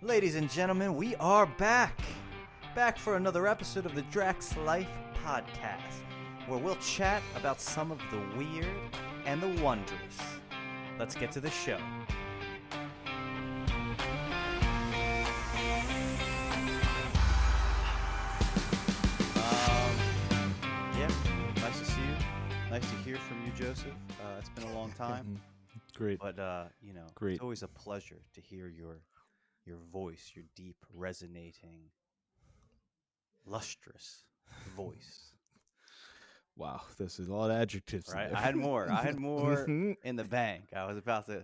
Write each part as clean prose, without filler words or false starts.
Ladies and gentlemen, we are back. Back for another episode of the Draxx Life Podcast, where we'll chat about some of the weird and the wondrous. Let's get to the show. Yeah, nice to see you. Nice to hear from you, Joseph. It's been a long time. Great. But, Great. It's always a pleasure to hear your voice, your deep, resonating, lustrous voice. Wow, this is a lot of adjectives. Right? I had more in the bank. I was about to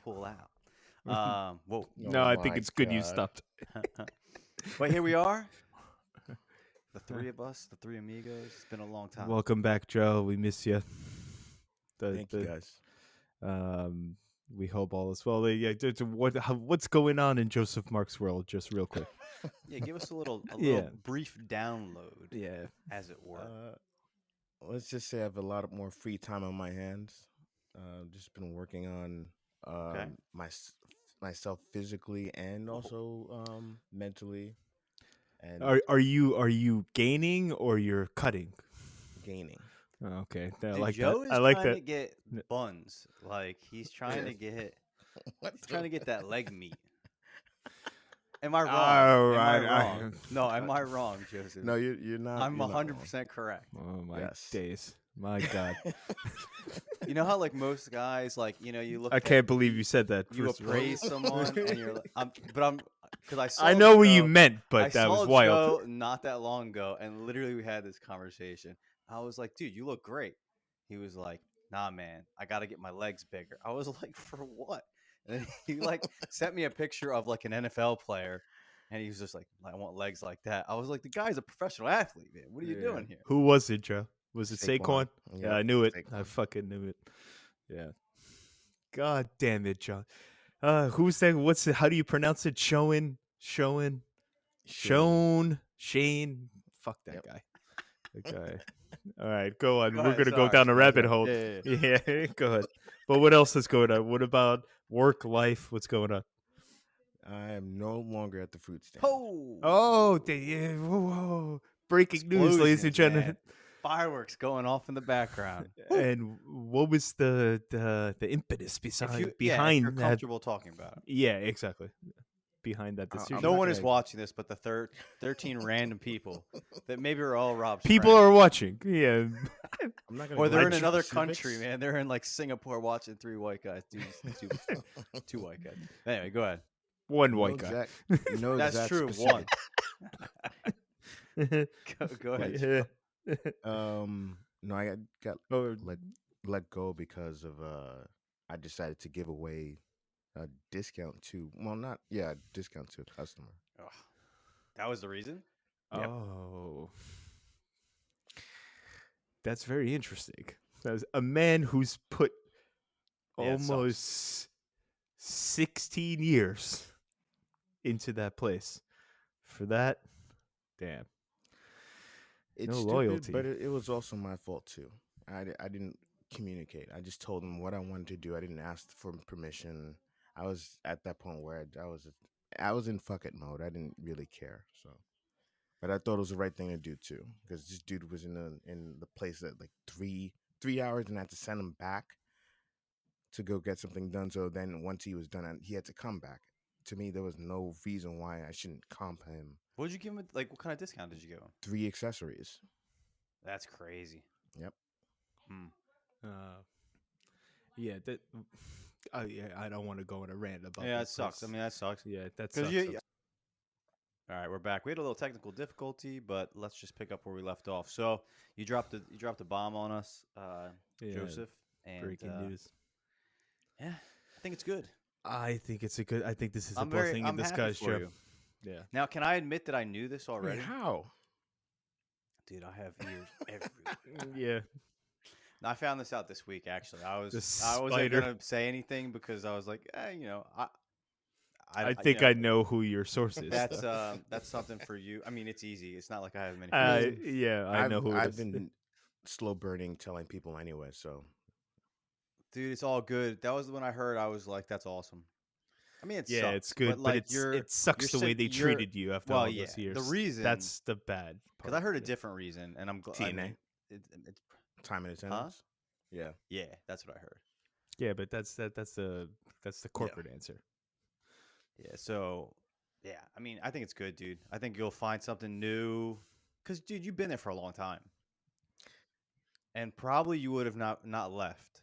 pull out. Whoa. No, I think it's good you stopped. But here we are. The three of us, the three amigos. It's been a long time. Welcome back, Joe. We miss you. Thank you, guys. We hope all is well. Yeah, what's going on in Joseph Marc's world? Just real quick. Yeah, give us a little Yeah. brief download. Yeah. As it were. Let's just say I have a lot more free time on my hands. Just been working on myself physically and also mentally. And Are you gaining or you're cutting? gaining. Oh, okay, I Dude, like Joe that. is I like trying that. to get buns. Like he's trying to get. He's trying to get that leg meat. Am I wrong? Oh, Am I I- wrong? No, am I wrong, Joseph? No, you're not. I'm you're not 100% correct. Oh my Yes. days. My God. You know how like most guys, like you look. I can't believe you said that. You first of all. appraise someone, and you're like, because I saw. I know what you Joe- meant, I but that was saw wild. Joe not that long ago, and literally we had this conversation. I was like, dude, you look great. He was like, nah, man, I got to get my legs bigger. I was like, for what? And then he like sent me a picture of like an NFL player, and he was just like, I want legs like that. I was like, the guy's a professional athlete, man. What are you doing here? Who was it, Joe? Was it Saquon? Saquon. Yeah, Yep, I knew it. I Saquon. fucking knew it. Yeah. God damn it, John. Who's that? What's it? How do you pronounce it? Shane. Fuck that Yep. guy. That guy. All right, go on. Go We're ahead, gonna go sorry. down a rabbit hole. Yeah. Yeah, go ahead. But what else is going on? What about work life? What's going on? I am no longer at the fruit stand. Oh, whoa. Breaking news, ladies and Explosions, gentlemen. man. Fireworks going off in the background. And what was the impetus If behind you're that? comfortable talking about it. Yeah, exactly. Behind that decision. I'm No not one is gonna- watching this but the 13 random people that maybe are all Rob's People friends. are watching. Yeah. I'm not gonna Or go they're in into another specifics. country, man. They're in like Singapore watching three white guys. Two white guys. Anyway, go ahead. One You white know guy. you know That's exact true. specifics. One. Go ahead. No, I got Oh, let go because of I decided to give away a discount to a discount to a customer. Ugh. That was the reason? Yep. oh. That's very interesting. That's a man who's put Yeah, it sucks. almost 16 years into that place. For that, damn. It's No stupid, loyalty. but it was also my fault too. I didn't communicate. I just told him what I wanted to do. I didn't ask for permission. I was at that point where I was in fuck it mode. I didn't really care. So, but I thought it was the right thing to do too, because this dude was in the place at like 3 hours, and I had to send him back to go get something done. So then once he was done, he had to come back. To me, there was no reason why I shouldn't comp him What did you give him? Like, what kind of discount did you give him? 3 accessories. That's crazy. Yep. Yeah, that. Yeah, I don't want to go on a rant about. Yeah, that it sucks. I place. mean, that sucks. Yeah, that 'Cause sucks. All right, we're back. We had a little technical difficulty, but let's just pick up where we left off. So you dropped a bomb on us, Yeah, Joseph. And breaking news. Yeah, I think it's good. I think it's a good. I think this is a I'm blessing in happy disguise, for Joe. you. Yeah. Now, can I admit that I knew this already? How? Dude, I have ears everywhere. Yeah. I found this out this week. Actually, I wasn't spider. gonna say anything because I was like, I think I know who your source is. That's though. that's something for you. I mean, it's easy. It's not like I have many. friends. Yeah, I know who it I've is. been slow burning telling people anyway, so Dude, it's all good. That was when I heard. I was like, that's awesome. I mean, it Yeah, it's sucks, good, but but like it sucks the way they you're treated you after well, all yeah. those years. The reason That's the bad because I part. heard a Yeah. different reason, and I'm glad. I TNA, mean, it's time and huh? attendance. Yeah, Yeah, that's what I heard. Yeah, but that's the Yeah. corporate answer. Yeah, so yeah, I mean, I think it's good, dude. I think you'll find something new, because dude, you've been there for a long time, and probably you would have not left.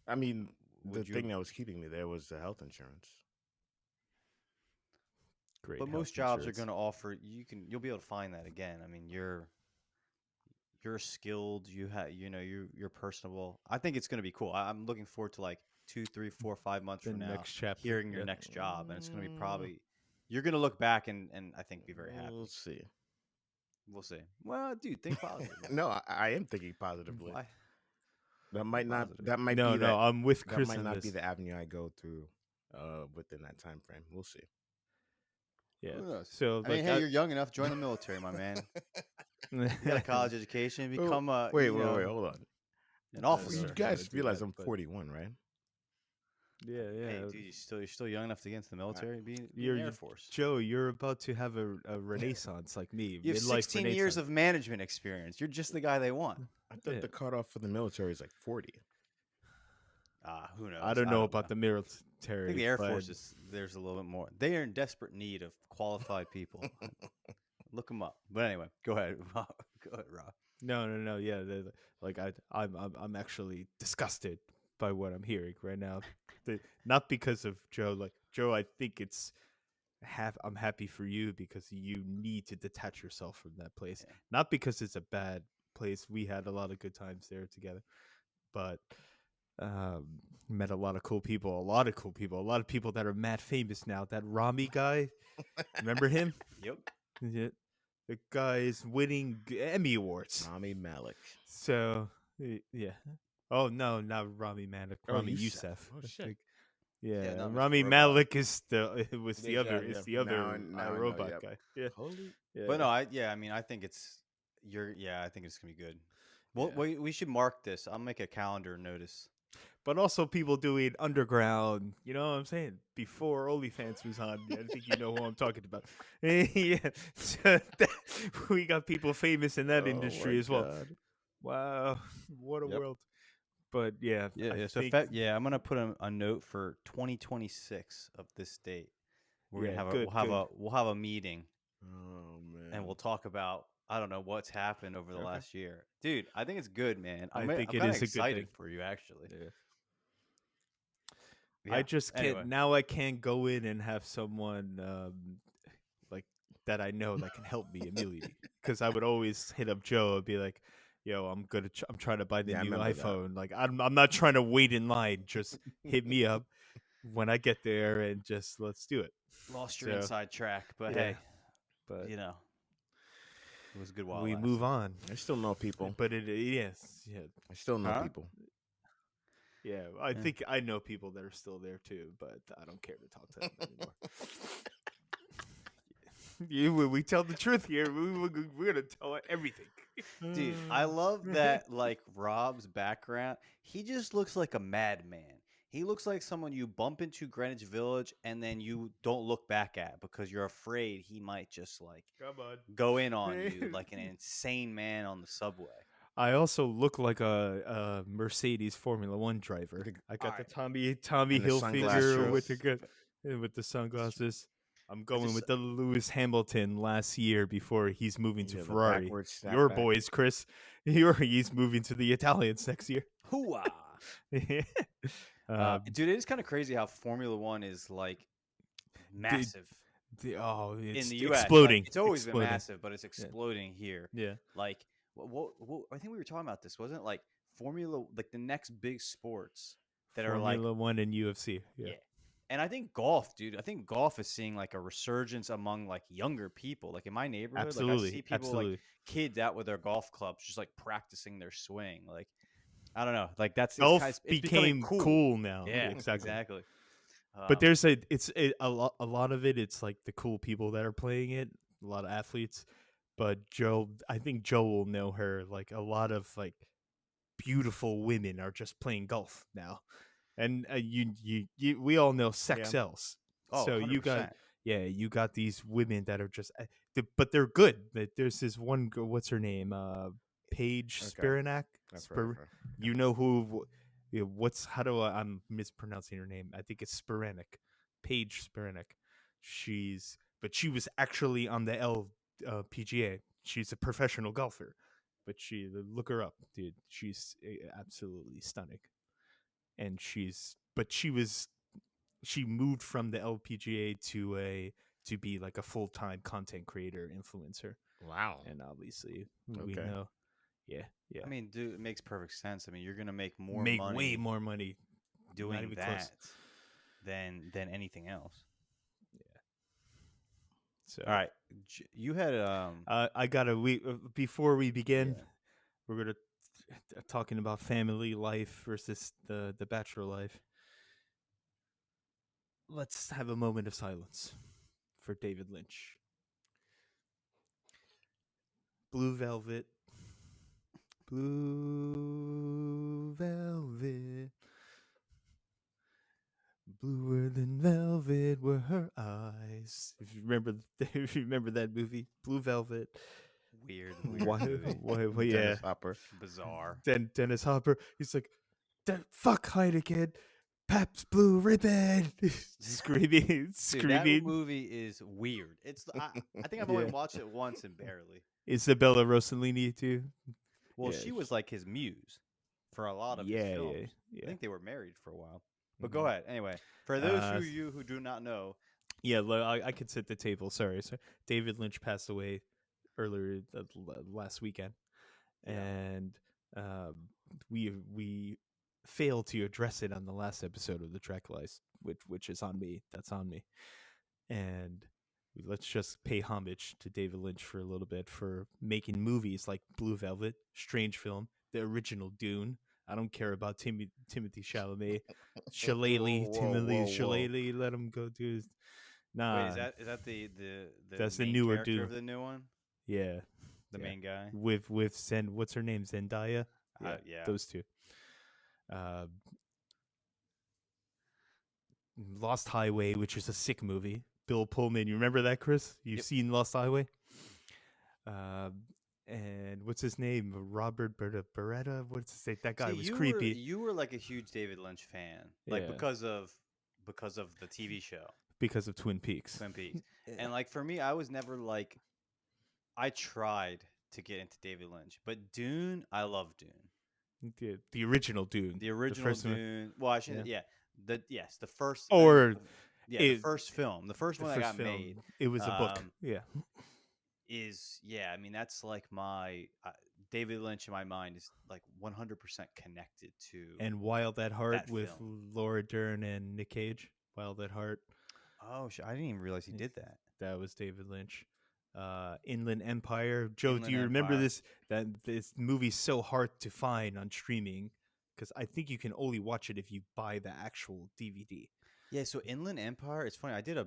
I mean, the Would you? thing that was keeping me there was the health insurance. Great. But health most jobs are insurance. going to offer you'll be able to find that again. I mean, you're skilled. You're personable. I think it's going to be cool. I'm looking forward to like 2, 3, 4, 5 months The from now next chapter. hearing your Yeah. next job, and it's going to be Mm, probably you're going to look back and I think be very happy. We'll see. We'll see. Well, dude, think positive. man. No, I am thinking positively. Why? That might not. Positive. That might No, be no, that. I'm with That Chris might on not this. be the avenue I go through. Within that time frame, we'll see. Yeah. Who knows? So I mean, hey, you're young enough. Join the military, my man. You got a college education. Oh, Become a wait, hold on. an No, officer. You no, guys no, do realize that, I'm but- 41, right? Yeah, yeah. Hey, dude, you're still young enough to get into the military. Be in You're- the Air Force. Joe, you're about to have a renaissance like me. You have midlife 16 years renaissance. of management experience. You're just the guy they want. I thought Yeah. the cutoff for the military is like 40. Who knows? I don't know about the military. I think the Air but- Force there's a little bit more. They are in desperate need of qualified people. Look them up. But anyway, go ahead. Go ahead, Rob. No. Yeah, like I'm actually disgusted by what I'm hearing right now. Not because of Joe. Like Joe, I think I'm happy for you because you need to detach yourself from that place. Yeah. Not because it's a bad place. We had a lot of good times there together, but met a lot of cool people. A lot of people that are mad famous now. That Rami guy, remember him? Yep. Yeah. The guy is winning Emmy awards. Rami Malek. So yeah. Oh no, not Rami Malek. Oh, Rami Youssef. Youssef. Oh, I shit. think. Yeah, no, Mr. Rami Robot. Malek is the was the Yeah, other yeah. is the other Now I know, robot yep. guy. Yeah. Holy. Yeah. But no, I mean, I think it's I think it's gonna be good. Well, Yeah. we should mark this. I'll make a calendar notice. But also people doing underground, you know what I'm saying? Before OnlyFans was on, I think you know who I'm talking about. Yeah, so we got people famous in that Oh, industry my as well. God. Wow, what a Yep. world! But yeah, I So think, I'm gonna put a note for 2026 of this date. We're Yeah, gonna have good, we'll have a meeting Oh man. and we'll talk about I don't know what's happened over the Okay. last year, dude. I think it's good, man. I I'm think it kinda is a good excited thing. for you, actually. yeah. Yeah. I just can't Anyway. now. I can't go in and have someone like that I know that can help me immediately because I would always hit up Joe and be like, "Yo, I'm I'm trying to buy the Yeah, I new remember that. iPhone. Like, I'm not trying to wait in line. Just hit me up when I get there and just let's do it." Lost your So, inside track, but yeah, hey, But it was a good while. we move on. I still know people. But yes, yeah, I still know Huh? people. yeah. I Yeah. think I know people that are still there too, but I don't care to talk to them anymore. When we tell the truth here, we're gonna tell everything. Dude, I love that. Like Rob's background, he just looks like a madman. He looks like someone you bump into Greenwich Village and then you don't look back at because you're afraid he might just like Come on. go in on you like an insane man on the subway. I also look like a Mercedes Formula One driver. I got the Alright. Tommy And the Hilfiger with the sunglasses. with the sunglasses. I'm going just- with the Lewis Hamilton last year before he's moving to Yeah, the Ferrari. backwards Your snapback. boys, Chris. He's moving to the Italians next year. Hooah! Dude, it is kind of crazy how Formula One is like massive It's in the U.S. exploding. Like, it's always exploding. been massive, but it's exploding here. Yeah. Like, what, I think we were talking about this, wasn't it? Like Formula, like the next big sports that are like Formula One and UFC. Yeah. Yeah. And I think golf, dude. I think golf is seeing like a resurgence among like younger people. Like in my neighborhood, like I Absolutely. see people Absolutely. like kids out with their golf clubs, just like practicing their swing. Like I don't know, like it's Golf it's becoming became cool now. Yeah, exactly. exactly. But there's a lot of it. It's like the cool people that are playing it. A lot of athletes. But I think Joe will know her. Like a lot of like beautiful women are just playing golf now, and we all know sex Yeah. sells. Oh, So you got 100%. you got these women that are just but they're good. There's this one girl, what's her name? Paige Okay. Spiranak. I've heard of her. You know who? What's how do I'm mispronouncing her name? I think it's Spiranak. Paige Spiranak. She was actually on the PGA. She's a professional golfer, but look her up, dude. She's absolutely stunning, and she moved from the LPGA to be like a full-time content creator influencer, Wow. and obviously we Okay. know, yeah, I mean, dude, it makes perfect sense. I mean, you're gonna make more make money way more money not doing even that close. than anything else. So All right, you had I gotta before we begin, yeah. we're gonna talking about family life versus the bachelor life. Let's have a moment of silence for David Lynch. Blue Velvet. Blue velvet. Bluer than velvet were her eyes. If you remember, if you remember that movie, Blue Velvet. Weird Why? movie. Why? Yeah. Dennis Hopper. Bizarre. Dennis Hopper. He's like, "Fuck Heineken, Pabst Blue Ribbon," screaming, Dude, that screaming. movie is weird. I think I've only Yeah. watched it once and barely. Isabella Rossellini too. Well, Yeah. she was like his muse for a lot of his Yeah, films. yeah, I yeah. think they were married for a while. But Mhm. go ahead. Anyway, for those Uh, of you who do not know, Yeah, I could set the table. Sorry. David Lynch passed away earlier last weekend, Yeah. and we failed to address it on the last episode of the Draxx Life, which is on me. That's on me. And let's just pay homage to David Lynch for a little bit for making movies like Blue Velvet, Strange Film, the original Dune. I don't care about Timothy Chalamet, Shillelagh, Timothy Shillelagh. Let him go do his. Nah, wait, is that the that's the main newer character Dune. of the new one? Yeah, The main guy? with what's her name, Zendaya. Yeah, Yeah. those two. Lost Highway, which is a sick movie. Bill Pullman, you remember that, Chris? You've Yep. seen Lost Highway? And what's his name? Robert Beretta? What's his name? That guy was creepy. You were like a huge David Lynch fan, like Yeah. because of the TV show Because of Twin Peaks. Twin Peaks, and like for me, I was never like. I tried to get into David Lynch, but Dune, I love Dune. The original Dune. The original Dune. Well, I shouldn't. Yeah. The first. The first film. The first one that got made. It was a book. Yeah. I mean, that's like my David Lynch in my mind is like 100% connected to. And Wild at Heart that with film. Laura Dern and Nick Cage. Wild at Heart. Oh, I didn't even realize he did that. That was David Lynch. Inland Empire. Joe, Inland do you remember Empire. this? That this movie's so hard to find on streaming because I think you can only watch it if you buy the actual DVD. Yeah, so Inland Empire. It's funny. I did a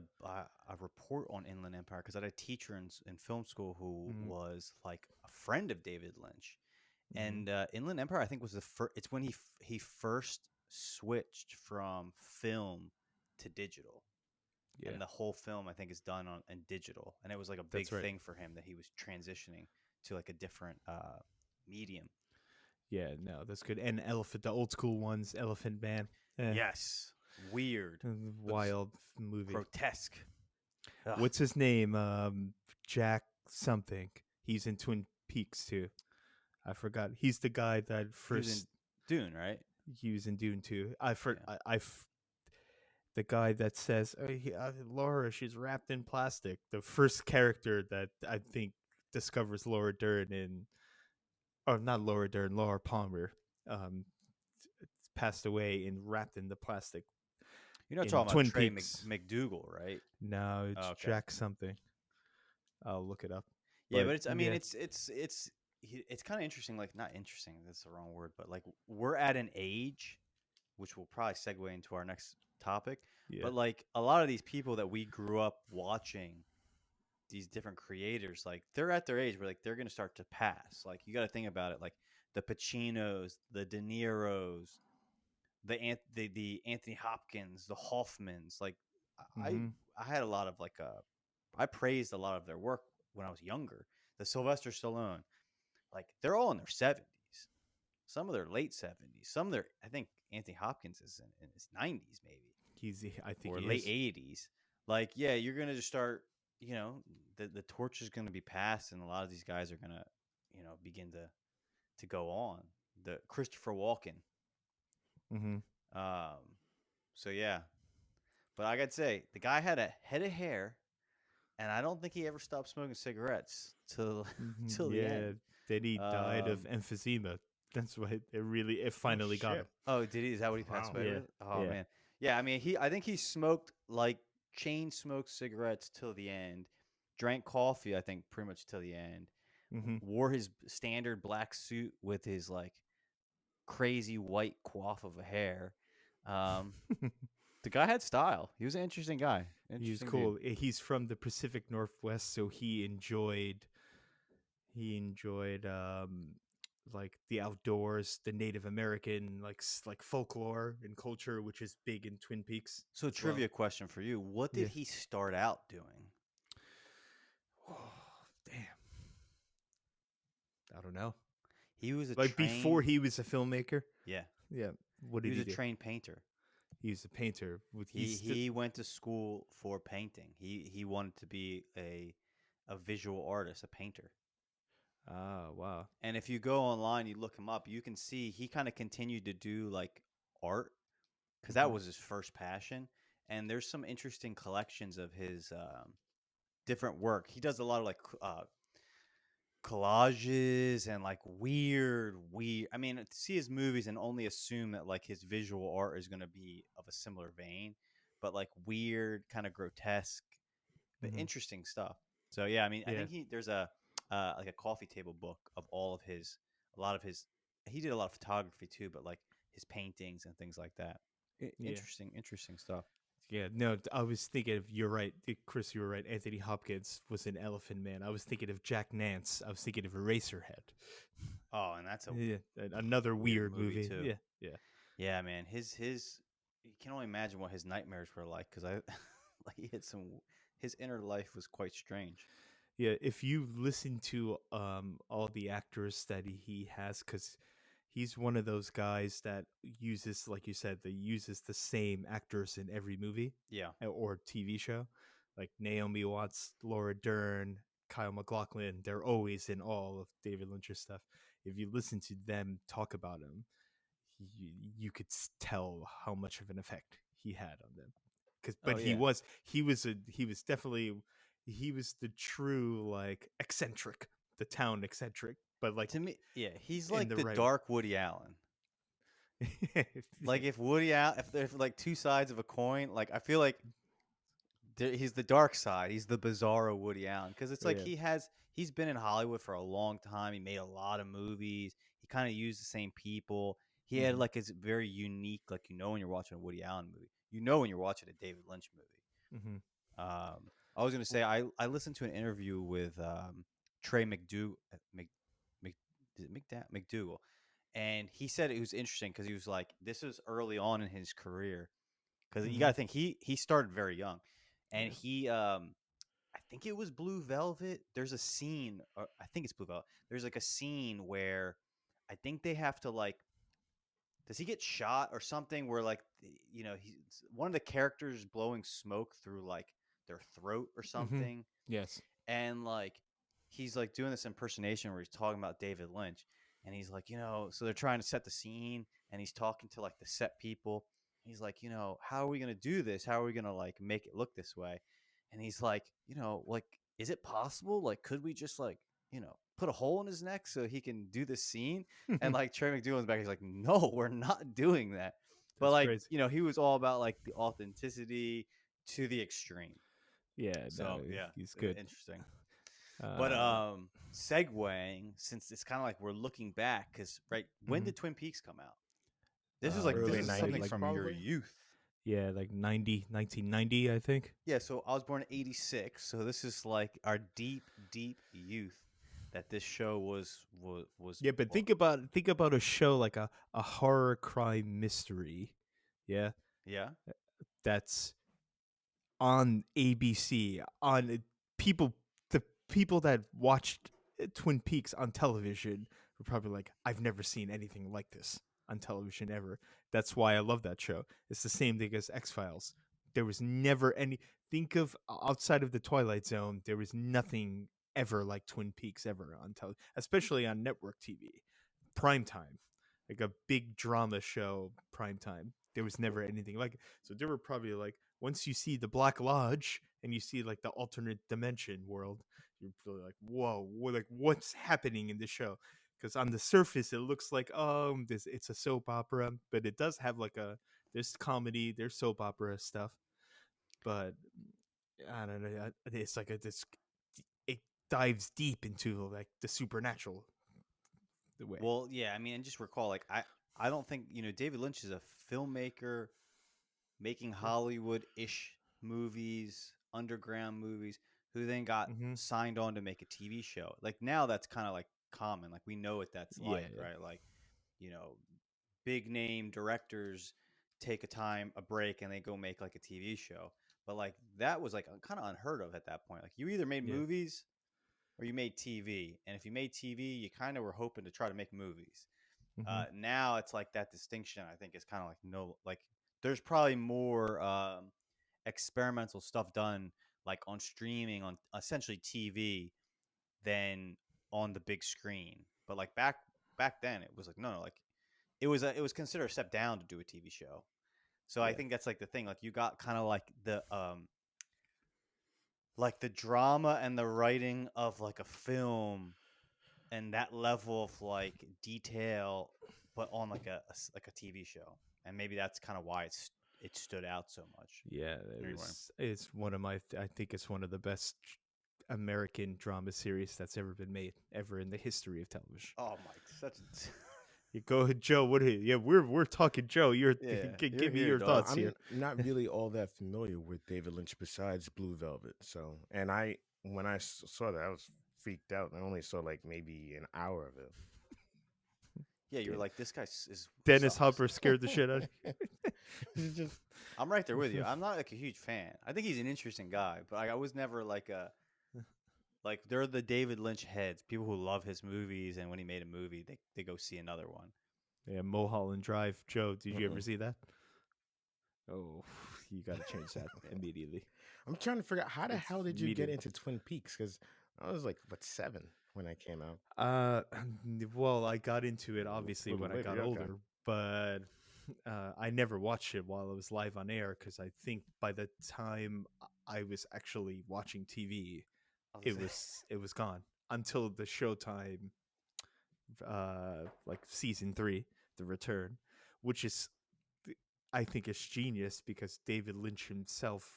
report on Inland Empire because I had a teacher in film school who was like a friend of David Lynch, and Inland Empire I think was the first. It's when he first switched from film to digital. Yeah. And the whole film, I think, is done in digital. And it was like a big thing for him that he was transitioning to like a different medium. Yeah, no, that's good. And the old school ones, Elephant Man. Yes. Weird. Wild movie. Grotesque. Ugh. What's his name? Jack something. He's in Twin Peaks too. I forgot. He's the guy that first... He was in Dune, right? He was in Dune too. The guy that says, Laura, she's wrapped in plastic. The first character that I think discovers Laura Dern not Laura Dern, Laura Palmer, passed away and wrapped in the plastic. You're not talking about Trey McDougal, right? No, it's Jack something. I'll look it up. Yeah, but it's kind of interesting. Like, not interesting, that's the wrong word, but like we're at an age, which will probably segue into our next topic. Yeah. But like a lot of these people that we grew up watching, these different creators, like they're at their age where like they're gonna start to pass. Like you got to think about it, like the Pacinos, the De Niros, the Anthony Hopkins, the Hoffmans. Like I Mm-hmm. I had a lot of I praised a lot of their work when I was younger. The Sylvester Stallone, like they're all in their 70s. Some of their late 70s. Some of their I think Anthony Hopkins is in his 90s maybe I think or he late is. 80s. Like yeah, you're gonna just start. The torch is gonna be passed, and a lot of these guys are gonna begin to go on. The Christopher Walken. Mm-hmm. Um, so yeah, but I gotta say, the guy had a head of hair, and I don't think he ever stopped smoking cigarettes till Mm-hmm. till the Yeah. end. Then he died of Um, emphysema. That's why it Oh finally got him. shit! oh, did he? Is that what he passed Wow. away Yeah. with? Oh Yeah. man, yeah. I mean, I think he smoked like chain smoked cigarettes till the end. Drank coffee, I think, pretty much till the end. Mm-hmm. Wore his standard black suit with his like crazy white coif of a hair. Um, the guy had style. He was an interesting guy. He's Interesting dude. cool. He's from the Pacific Northwest, so he enjoyed like the outdoors, the Native American like folklore and culture, which is big in Twin Peaks So, as well. trivia question for you: what Yeah. did he start out doing? Oh, damn. I don't know. He was a Like before trained, he was a filmmaker. yeah, Yeah. What he did was he a do? trained painter. He was a painter. He went to school for painting. He wanted to be a visual artist, a painter. Wow. And if you go online, you look him up, you can see he kind of continued to do like art because that Mhm. was his first passion. And there's some interesting collections of his different work. He does a lot of like collages and like weird. I mean, to see his movies and only assume that like his visual art is going to be of a similar vein, but like weird, kind of grotesque, but Mhm. interesting stuff. So yeah, I mean, I Yeah. think there's a like a coffee table book of all of a lot of his. He did a lot of photography too, but like his paintings and things like that. Yeah. Interesting stuff. Yeah, no, I was thinking of, you're right, Chris, you were right. Anthony Hopkins was an Elephant Man. I was thinking of Jack Nance. I was thinking of Eraserhead. Oh, and that's a Yeah, another weird weird movie movie. too. Yeah, yeah. Yeah, man. His you can only imagine what his nightmares were like because I like he had some. His inner life was quite strange. Yeah, if you listen to all the actors that he has, because he's one of those guys that uses, like you said, that uses the same actors in every movie Yeah. or TV show, like Naomi Watts, Laura Dern, Kyle MacLachlan. They're always in all of David Lynch's stuff. If you listen to them talk about him, you could tell how much of an effect he had on them. Oh But he yeah. was definitely he was the true like eccentric, the town eccentric, but like To me, yeah, he's in like the the right way. dark Woody Allen. Like if Woody Allen, if there's like two sides of a coin, like I feel like he's the dark side. He's the bizarro Woody Allen because it's like Yeah. he's been in Hollywood for a long time. He made a lot of movies. He kind of used the same people. He had Mhm. like his very unique, like when you're watching a Woody Allen movie, you know when you're watching a David Lynch movie. Mhm. I was gonna say I listened to an interview with Trey Mc, is it McDougal, and he said it was interesting because he was like, this was early on in his career because you got to Mhm. think he started very young, and Yeah. he I think it was Blue Velvet. There's a scene, or I think it's Blue Velvet. There's like a scene where I think they have to like, does he get shot or something? Where like, he's one of the characters blowing smoke through like their throat or Mhm. something, Yes. and like he's like doing this impersonation where he's talking about David Lynch, and he's like, so they're trying to set the scene, and he's talking to like the set people. He's like, how are we gonna do this? How are we gonna like make it look this way? And he's like, like, is it possible? Like, could we just like, put a hole in his neck so he can do this scene? And like Trey McDougal's back, he's like, no, we're not doing that. But That's like, crazy. he was all about like the authenticity to the extreme. Yeah, no, So yeah, he's good. interesting. But Uh segueing, since it's kind of like we're looking back, because right, when mhm. did Twin Peaks come out? This Early is something 90s, from your probably. youth. Yeah, like 1990, I think. Yeah, so I was born in '86, so this is like our deep youth that this show was. Yeah, but think about a show like a horror crime mystery. Yeah, Yeah, that's on ABC, on people, the people that watched Twin Peaks on television were probably like, I've never seen anything like this on television ever. That's why I love that show. It's the same thing as X-Files. There was never any, think of outside of the Twilight Zone, there was nothing ever like Twin Peaks ever on television, especially on network TV, prime time, like a big drama show, prime time. There was never anything like it. So there were probably like, once you see the Black Lodge and you see like the alternate dimension world, you're really like, whoa, like what's happening in the show? Because on the surface it looks like it's a soap opera, but it does have like there's comedy, there's soap opera stuff, but I don't know, it's like it dives deep into like the supernatural the way. Well, yeah, I mean, and just recall, like, I don't think, David Lynch is a filmmaker making Hollywood-ish movies, underground movies, who then got Mm-hmm. signed on to make a TV show. Like, now that's kind of like common. Like, we know what that's Yeah, like, right? Like, you know, big name directors take a break, and they go make like a TV show. But like that was like kind of unheard of at that point. Like, you either made yeah. movies or you made TV, and if you made TV, you kind of were hoping to try to make movies. Mm-hmm. Now it's like that distinction, I think, is kind of like like there's probably more experimental stuff done like on streaming on essentially TV than on the big screen. But like back then, it was like no, like it was considered a step down to do a TV show. So I Yeah. think that's like the thing. Like, you got kind of like the drama and the writing of like a film, and that level of like detail, but on like like a TV show. And maybe that's kind of why it stood out so much. Yeah, Anyway. it's one of my. I think it's one of the best American drama series that's ever been made, ever in the history of television. Oh my, such a You go ahead, Joe. What? Yeah, we're talking, Joe. You're Yeah, give you're me here, your dog. thoughts I'm here. not really all that familiar with David Lynch besides Blue Velvet. So, and when I saw that, I was freaked out. I only saw like maybe an hour of it. Yeah, you were Dan- like, this guy Dennis sucks. Hopper scared the shit out of you. It's just I'm right there with you. I'm not like a huge fan. I think he's an interesting guy, but I was never like like they're the David Lynch heads, people who love his movies, and when he made a movie, they go see another one. Yeah, Mulholland Drive. Joe, did you ever Mm-mm. see that? Oh, you got to change that immediately. I'm trying to figure out how the It's hell did you get medium. into Twin Peaks? Because I was like, what, 7 when I came out. Well, I got into it obviously Little when I later, got yeah, okay. older, but I never watched it while it was live on air because I think by the time I was actually watching TV, it was gone until the Showtime, like season 3, The Return, which is I think is genius because David Lynch himself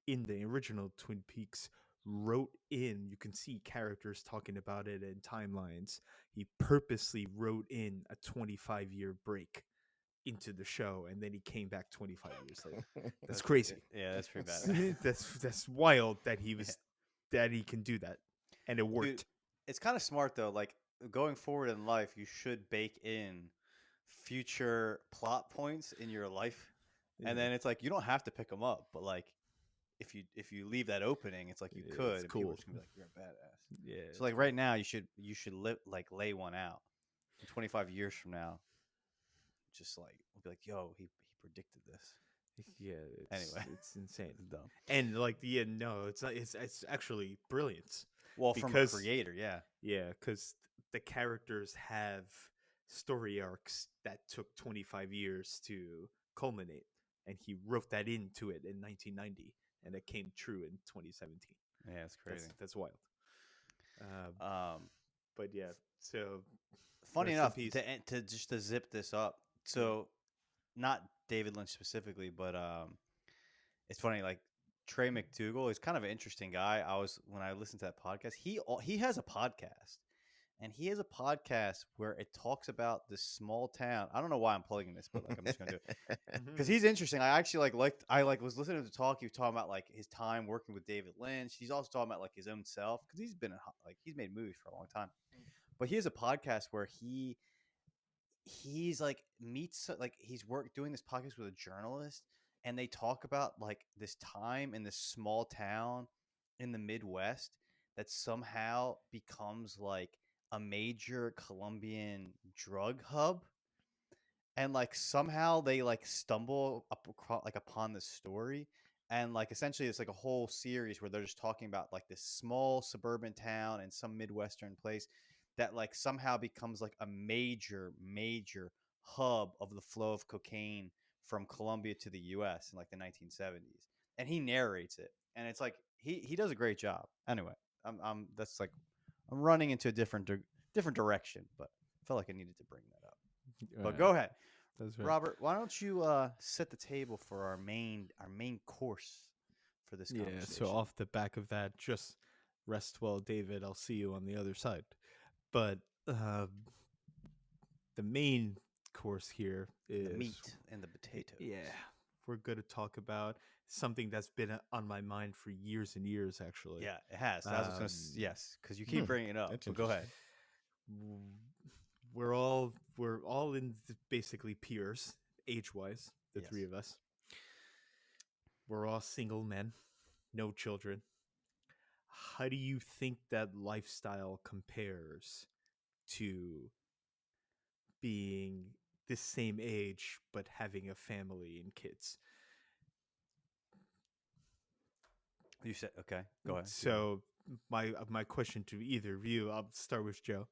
in the original Twin Peaks wrote in, you can see characters talking about it in timelines. He purposely wrote in a 25-year break into the show, and then he came back 25 years later. That's crazy. Yeah, that's pretty bad. That's wild that he was that he can do that, and it worked. Dude, it's kind of smart though. Like, going forward in life, you should bake in future plot points in your life, and then it's like you don't have to pick them up, but like if you leave that opening, it's like you could, It's and people cool. are just gonna be like, you're a badass. Yeah. So like right now, you should lay one out. 25 years from now, just like we'll be like, yo, he predicted this. Yeah. Anyway, it's insane. It's dumb. And like, yeah, no, it's not. It's actually brilliant. Well, from a Because- creator, yeah. Yeah, because the characters have story arcs that took 25 years to culminate, and he wrote that into it in 1990, and it came true in 2017. Yeah, it's crazy. That's wild. Um, But yeah, so funny Rest in enough, peace. to just to zip this up. So, not David Lynch specifically, but it's funny. Like, Trey McDougal is kind of an interesting guy. When I listened to that podcast, he has a podcast, and he has a podcast where it talks about this small town. I don't know why I'm plugging this, but like I'm just gonna do it because he's interesting. I actually was listening to him talk. He was talking about like his time working with David Lynch. He's also talking about like his own self because he's made movies for a long time. But he has a podcast where he's like meets like he's doing this podcast with a journalist, and they talk about like this time in this small town in the Midwest that somehow becomes like a major Colombian drug hub, and like somehow they like stumble like upon this story, and like essentially it's like a whole series where they're just talking about like this small suburban town in some midwestern place that like somehow becomes like a major hub of the flow of cocaine from Colombia to the US in like the 1970s, and he narrates it, and it's like he does a great job. Anyway, I'm that's like I'm running into a different direction, but I felt like I needed to bring that up. But go ahead. That's right. Robert, why don't you set the table for our main course for this Yeah. conversation? So off the back of that, just rest well, David. I'll see you on the other side. But the main course here is the meat and the potatoes. Yeah, we're going to talk about something that's been on my mind for years and years, actually. Yeah, it has. Yes, because you keep bringing it up. That's But go ahead. We're all in basically peers, age-wise, the Yes. three of us. We're all single men, no children. How do you think that lifestyle compares to being the same age but having a family and kids? You said okay. Go ahead. So my question to either of you, I'll start with Joe.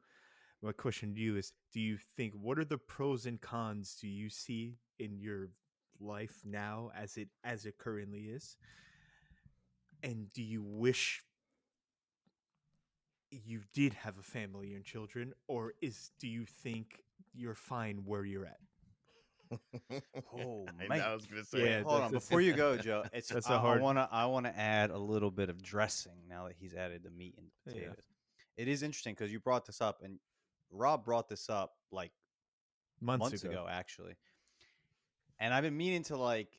My question to you is: do you think what are the pros and cons do you see in your life now as it currently is, and do you wish you did have a family and children, or do you think you're fine where you're at? Oh I man. was gonna say. Yeah, Hold on, before you go, Joe. It's That's I, a hard- I wanna add a little bit of dressing now that he's added the meat and the Yeah. potatoes. It is interesting because you brought this up, and Rob brought this up like months ago, actually. And I've been meaning to like,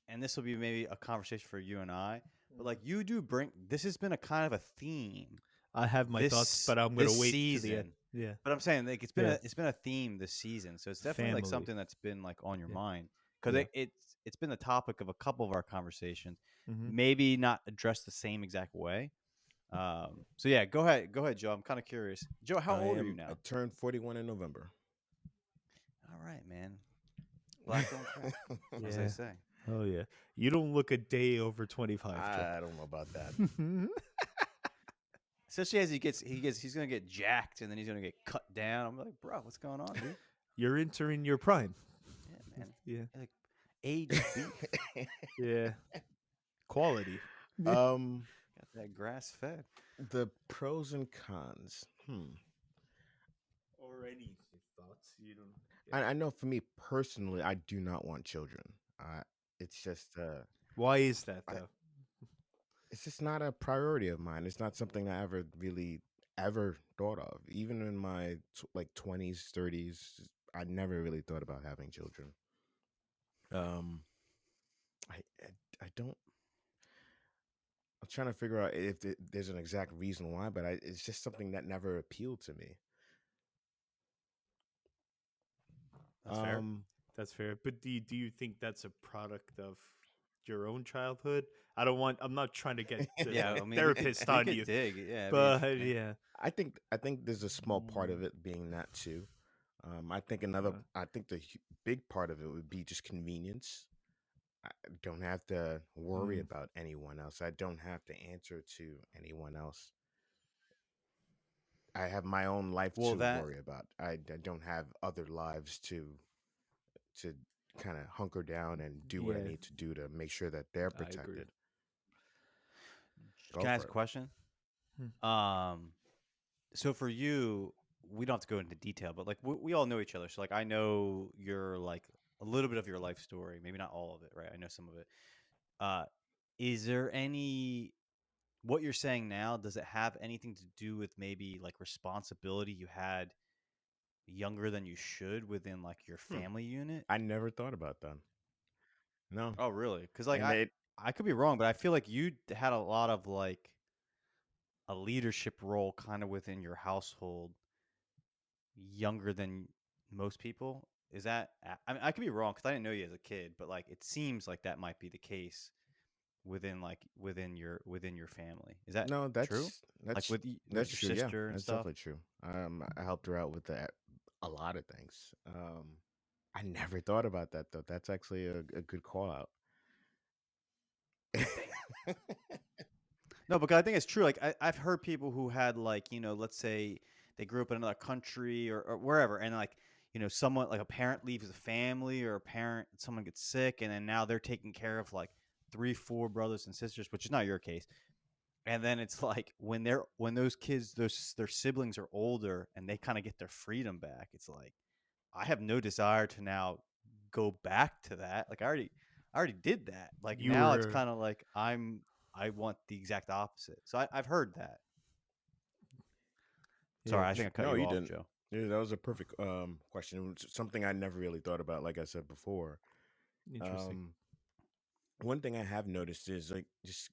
and this will be maybe a conversation for you and I, but like you do bring this has been a kind of a theme. I have my thoughts, but I'm gonna this wait season. to the end. Yeah, But I'm saying like it's been a theme this season, so it's definitely like Family. something that's been like on your Yeah. mind because Yeah. it's been the topic of a couple of our conversations. Mhm. Maybe not addressed the same exact way. So yeah, go ahead, Joe. I'm kind of curious. Joe, how old are you now? I turned 41 in November. All right, man. Black don't crack, as they Yeah. say. Oh yeah, you don't look a day over 25. I don't know about that. Joe. Especially as he's gonna get jacked and then he's gonna get cut down. I'm like, bro, what's going on, dude? You're entering your prime. Yeah, man. Yeah, Like aged beef. yeah. Quality. um, Got that grass fed. the pros and cons. Or any thoughts you don't. I know for me personally, I do not want children. It's just Why is that I- though? it's just not a priority of mine. It's not something I ever really ever thought of. Even in my 20s, 30s, I never really thought about having children. I don't. I'm trying to figure out if there's an exact reason why, but it's just something that never appealed to me. That's fair. That's fair. But do you think that's a product of your own childhood? I'm not trying to get the Yeah, I mean, therapist we on could you. dig. Yeah, But yeah. I think there's a small part of it being that too. I think I think the big part of it would be just convenience. I don't have to worry about anyone else. I don't have to answer to anyone else. I have my own life to worry about. I don't have other lives to kind of hunker down and do what I need to do to make sure that they're I agree. protected. Can I ask a question? So for you, we don't have to go into detail, but like we all know each other. So like I know your like a little bit of your life story, maybe not all of it, right? I know some of it. Is there any what you're saying now? Does it have anything to do with maybe like responsibility you had younger than you should within like your family unit? I never thought about that. No. Oh, really? Because like And I could be wrong, but I feel like you had a lot of like a leadership role kind of within your household younger than most people. is that? I mean, I could be wrong because I didn't know you as a kid, but like it seems like that might be the case within your family. Is that No, true? Like with that's your true. Yeah, sister and that's stuff. definitely true. I helped her out with that a lot of things. I never thought about that though. That's actually a good call out. Damn. No, because I think it's true. Like I've heard people who had like let's say they grew up in another country or wherever, and like someone like a parent leaves the family or a parent someone gets sick, and then now they're taking care of like three, four brothers and sisters, which is not your case. And then it's like when those kids their siblings are older and they kind of get their freedom back. It's like I have no desire to now go back to that. Like I already did that. Like You now it's were, kind of like I want the exact opposite. So I've heard that. yeah, Sorry, I think I cut No, you you off, didn't. Joe. Yeah, that was a perfect question. It was something I never really thought about. Like I said before, interesting. um, one thing I have noticed is like just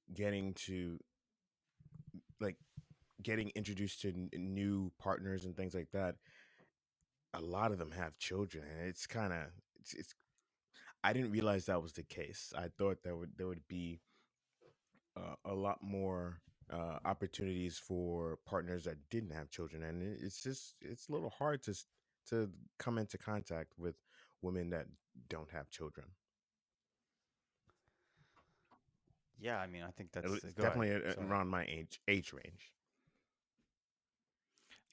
like getting introduced to new partners and things like that. A lot of them have children, and it's kind of it's. I didn't realize that was the case. I thought there would be a lot more opportunities for partners that didn't have children, and it's a little hard to come into contact with women that don't have children. Yeah, I mean, I think that's It's go ahead. definitely Sorry. around my age range.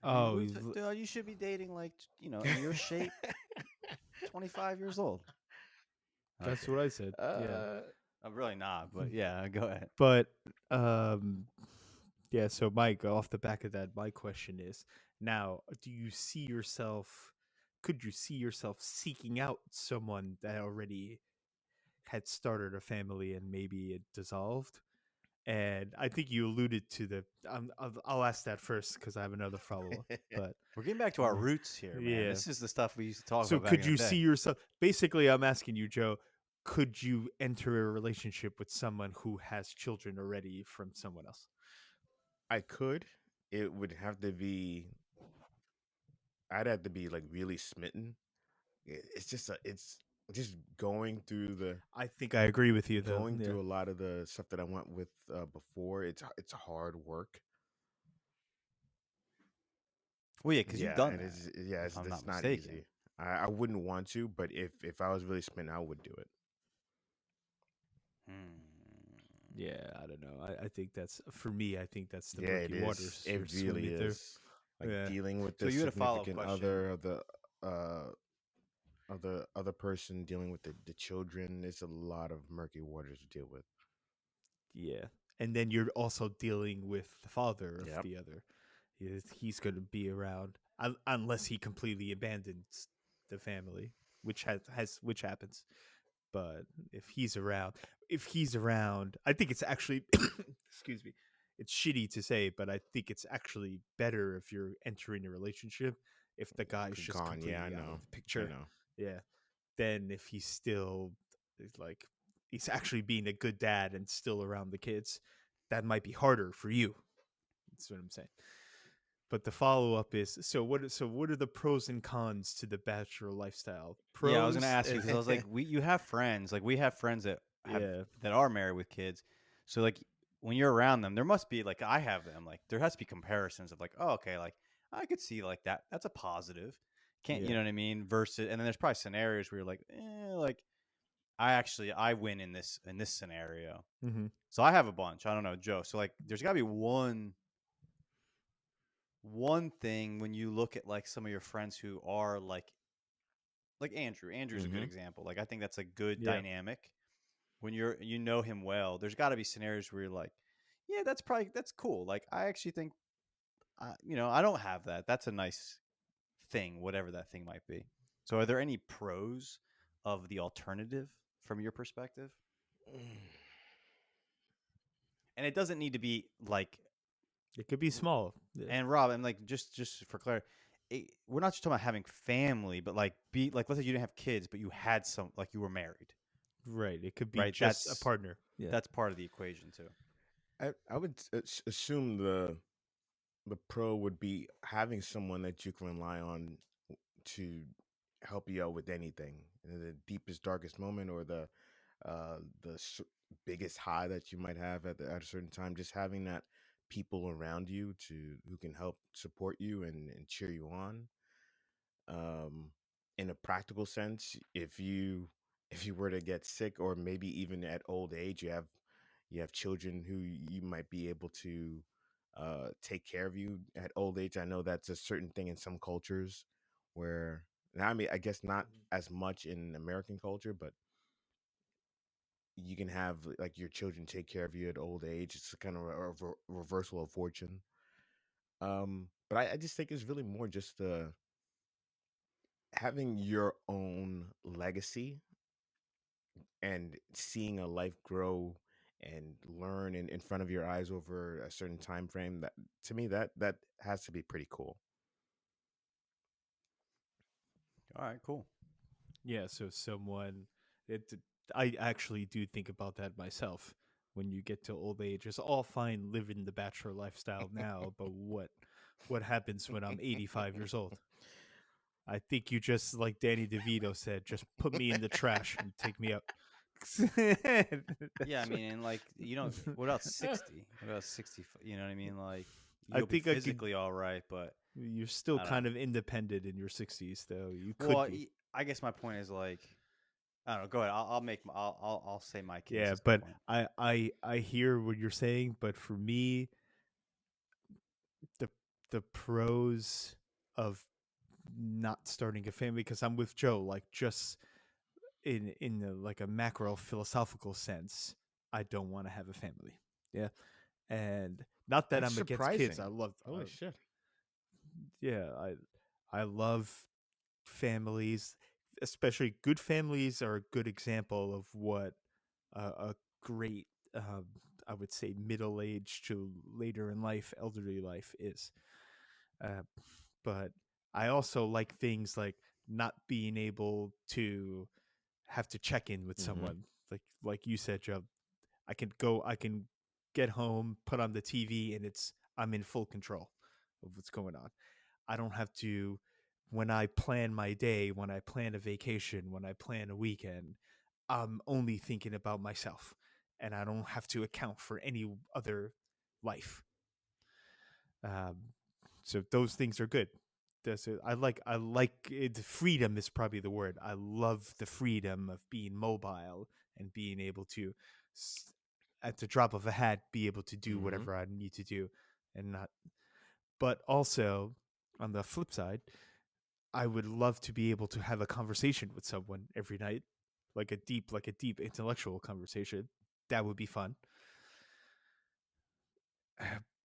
I mean, Oh, dude, you should be dating like in your shape, 25 years old. that's Okay, what I said. Yeah, uh, I'm really not, but yeah, go ahead. but um, yeah. So, Mike, off the back of that, my question is: now, do you see yourself? Could you see yourself seeking out someone that already had started a family and maybe it dissolved? And I think you alluded to the. I'll ask that first because I have another follow up. But We're getting back to our roots here, man. yeah. This is the stuff we used to talk So about back could in the you see day. yourself? Basically, I'm asking you, Joe. Could you enter a relationship with someone who has children already from someone else? I could. It would have to be. I'd have to be like really smitten. It's just I think I agree with you, though. going Yeah, through a lot of the stuff that I went with before. It's hard work. Well, yeah, because you've Yeah, done and that, if I'm it's not not mistaken. easy. I wouldn't want to, but if I was really smitten, I would do it. Hmm. yeah. I don't know. I think that's for me. I think that's the Yeah, it murky is. waters It you're really swimming through. is. Like Yeah, dealing with So the you had a follow up significant question. other uh of the other person, dealing with the children. It's a lot of murky waters to deal with. yeah. And then you're also dealing with the father of Yep. the other. He's going to be around unless he completely abandons the family, which has which happens. But if he's around, I think it's actually excuse me. It's shitty to say, but I think it's actually better if you're entering a relationship if the guy's just Gone. Yeah, I completely out of know. the I picture. know. Yeah. Then if he's still like he's actually being a good dad and still around the kids, that might be harder for you. That's what I'm saying. But the follow up is so what are the pros and cons to the bachelor lifestyle? Yeah, I was gonna Pros ask you because I was like, you have friends, like we have friends yeah. that are married with kids. So like when you're around them, there must be like I have them. Like there has to be comparisons of like, oh, okay, like I could see like that. That's a positive. Can't you Yeah. know what I mean? Versus, and then there's probably scenarios where you're like I win in this scenario. Mm-hmm. So I have a bunch. I don't know, Joe. So like there's got to be one thing when you look at like some of your friends who are like Andrew. Andrew's a good Mm-hmm. example. Like I think that's a good Yeah. dynamic when you know him well. There's got to be scenarios where you're like, yeah, that's cool. Like I actually think, I don't have that. That's a nice thing, whatever that thing might be. So are there any pros of the alternative from your perspective? And it doesn't need to be like. It could be small. Yeah. And Rob, I'm like just for clarity, we're not just talking about having family, but like be like let's say you didn't have kids, but you had some like you were married, Right. It could be right? just a partner. Yeah. That's part of the equation too. I would assume the pro would be having someone that you can rely on to help you out with anything in the deepest, darkest moment, or the biggest high that you might have at a certain time. Just having that people around you to who can help support you and cheer you on. Um, in a practical sense, if you were to get sick, or maybe even at old age, you have children who you might be able to take care of you at old age. I know that's a certain thing in some cultures where, now, I mean, I guess not as much in American culture, but you can have like your children take care of you at old age. It's kind of a reversal of fortune. But I just think it's really more just having your own legacy and seeing a life grow and learn in front of your eyes over a certain time frame. That, to me, that has to be pretty cool. All right, cool. Yeah, so someone it I actually do think about that myself. When you get to old age, it's all fine living the bachelor lifestyle now, but what happens when I'm 85 years old? I think you just, like Danny DeVito said, just put me in the trash and take me out. Yeah, I That's what, mean, and like what about 60? What about 60? You know what I mean? Like I you'll be think I could. physically all right, but You're still I don't know. kind of independent in your 60s, though. You could Well, be. I guess my point is like I don't know. Go ahead. I'll make. I'll say my case Yeah, at some but point. I hear what you're saying, but for me, the the pros of not starting a family, because I'm with Joe, like just in like a macro philosophical sense, I don't want to have a family. Yeah, and not that That's I'm against kids. surprising. I love, Holy shit. yeah, I love families, especially good families are a good example of what a great, um, I would say, middle age to later in life, elderly life is. Uh, but I also like things like not being able to have to check in with Hmm. someone. Like you said, Joe, I can get home, put on the TV, and I'm in full control of what's going on. I don't have to, when I plan my day, when I plan a vacation, when I plan a weekend, I'm only thinking about myself, and I don't have to account for any other life. Um, so those things are good. I like it. Freedom is probably the word. I love the freedom of being mobile and being able to, at the drop of a hat, be able to do Hmm. whatever I need to do, and not. But also, on the flip side, I would love to be able to have a conversation with someone every night, like a deep intellectual conversation. That would be fun.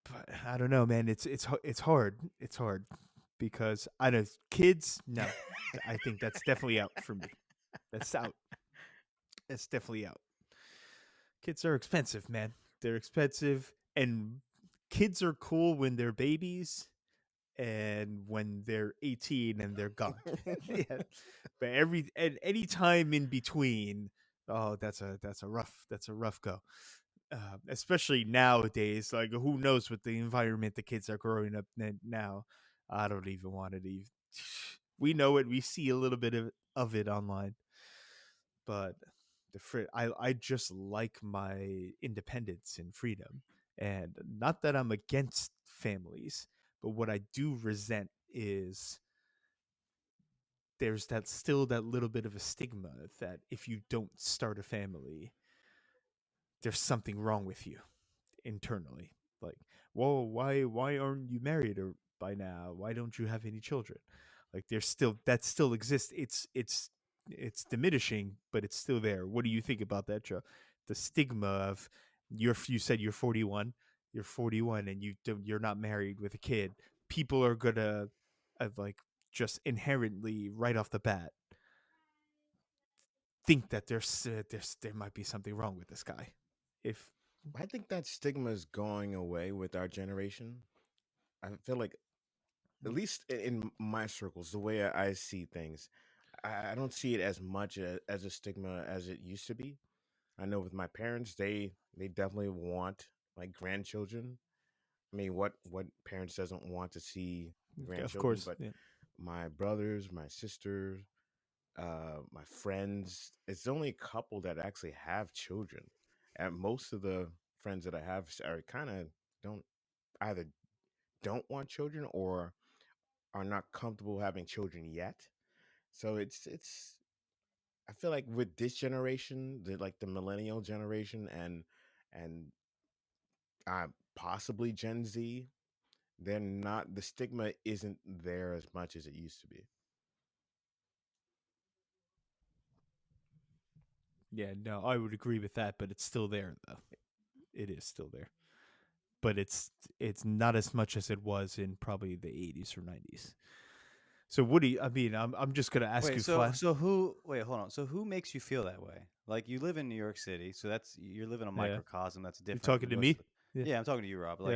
But I don't know, man. It's hard. It's hard because I know kids. No, I think that's definitely out for me. That's out. That's definitely out. Kids are expensive, man. They're expensive, and kids are cool when they're babies and when they're 18 and they're gone. Yeah. But any time in between, oh, that's a rough go. Especially nowadays, like who knows what the environment the kids are growing up in now. I don't even want to leave. We know it. We see a little bit of it online, but I just like my independence and freedom, and not that I'm against families, but what I do resent is there's that still that little bit of a stigma that if you don't start a family, there's something wrong with you internally. Like, whoa, why aren't you married or by now? Why don't you have any children? Like, there's still that still exists. It's diminishing, but it's still there. What do you think about that, Joe? The stigma of you said you're 41 and you're not married with a kid. People are gonna like just inherently right off the bat think that there might be something wrong with this guy. If I think that stigma is going away with our generation. I feel like, at least in my circles, the way I see things, I don't see it as much as a stigma as it used to be. I know with my parents, they definitely want like grandchildren. I mean, what parents doesn't want to see of grandchildren? course, But yeah. my brothers, my sisters, my friends. It's only a couple that actually have children, and most of the friends that I have are kind of don't either don't want children or are not comfortable having children yet. So it's I feel like with this generation, like the millennial generation and uh, possibly Gen Z, they're not the stigma isn't there as much as it used to be. Yeah, no, I would agree with that, but it's still there though. It is still there. But it's not as much as it was in probably the 80s or 90s. So what do you I mean, I'm just going to ask Wait, you so flat. so who? Wait, hold on. So who makes you feel that way? Like you live in New York City, so that's you're living a Yeah. microcosm that's You're different talking than to most of me? the. Yeah. Yeah, I'm talking to you, Rob. Like,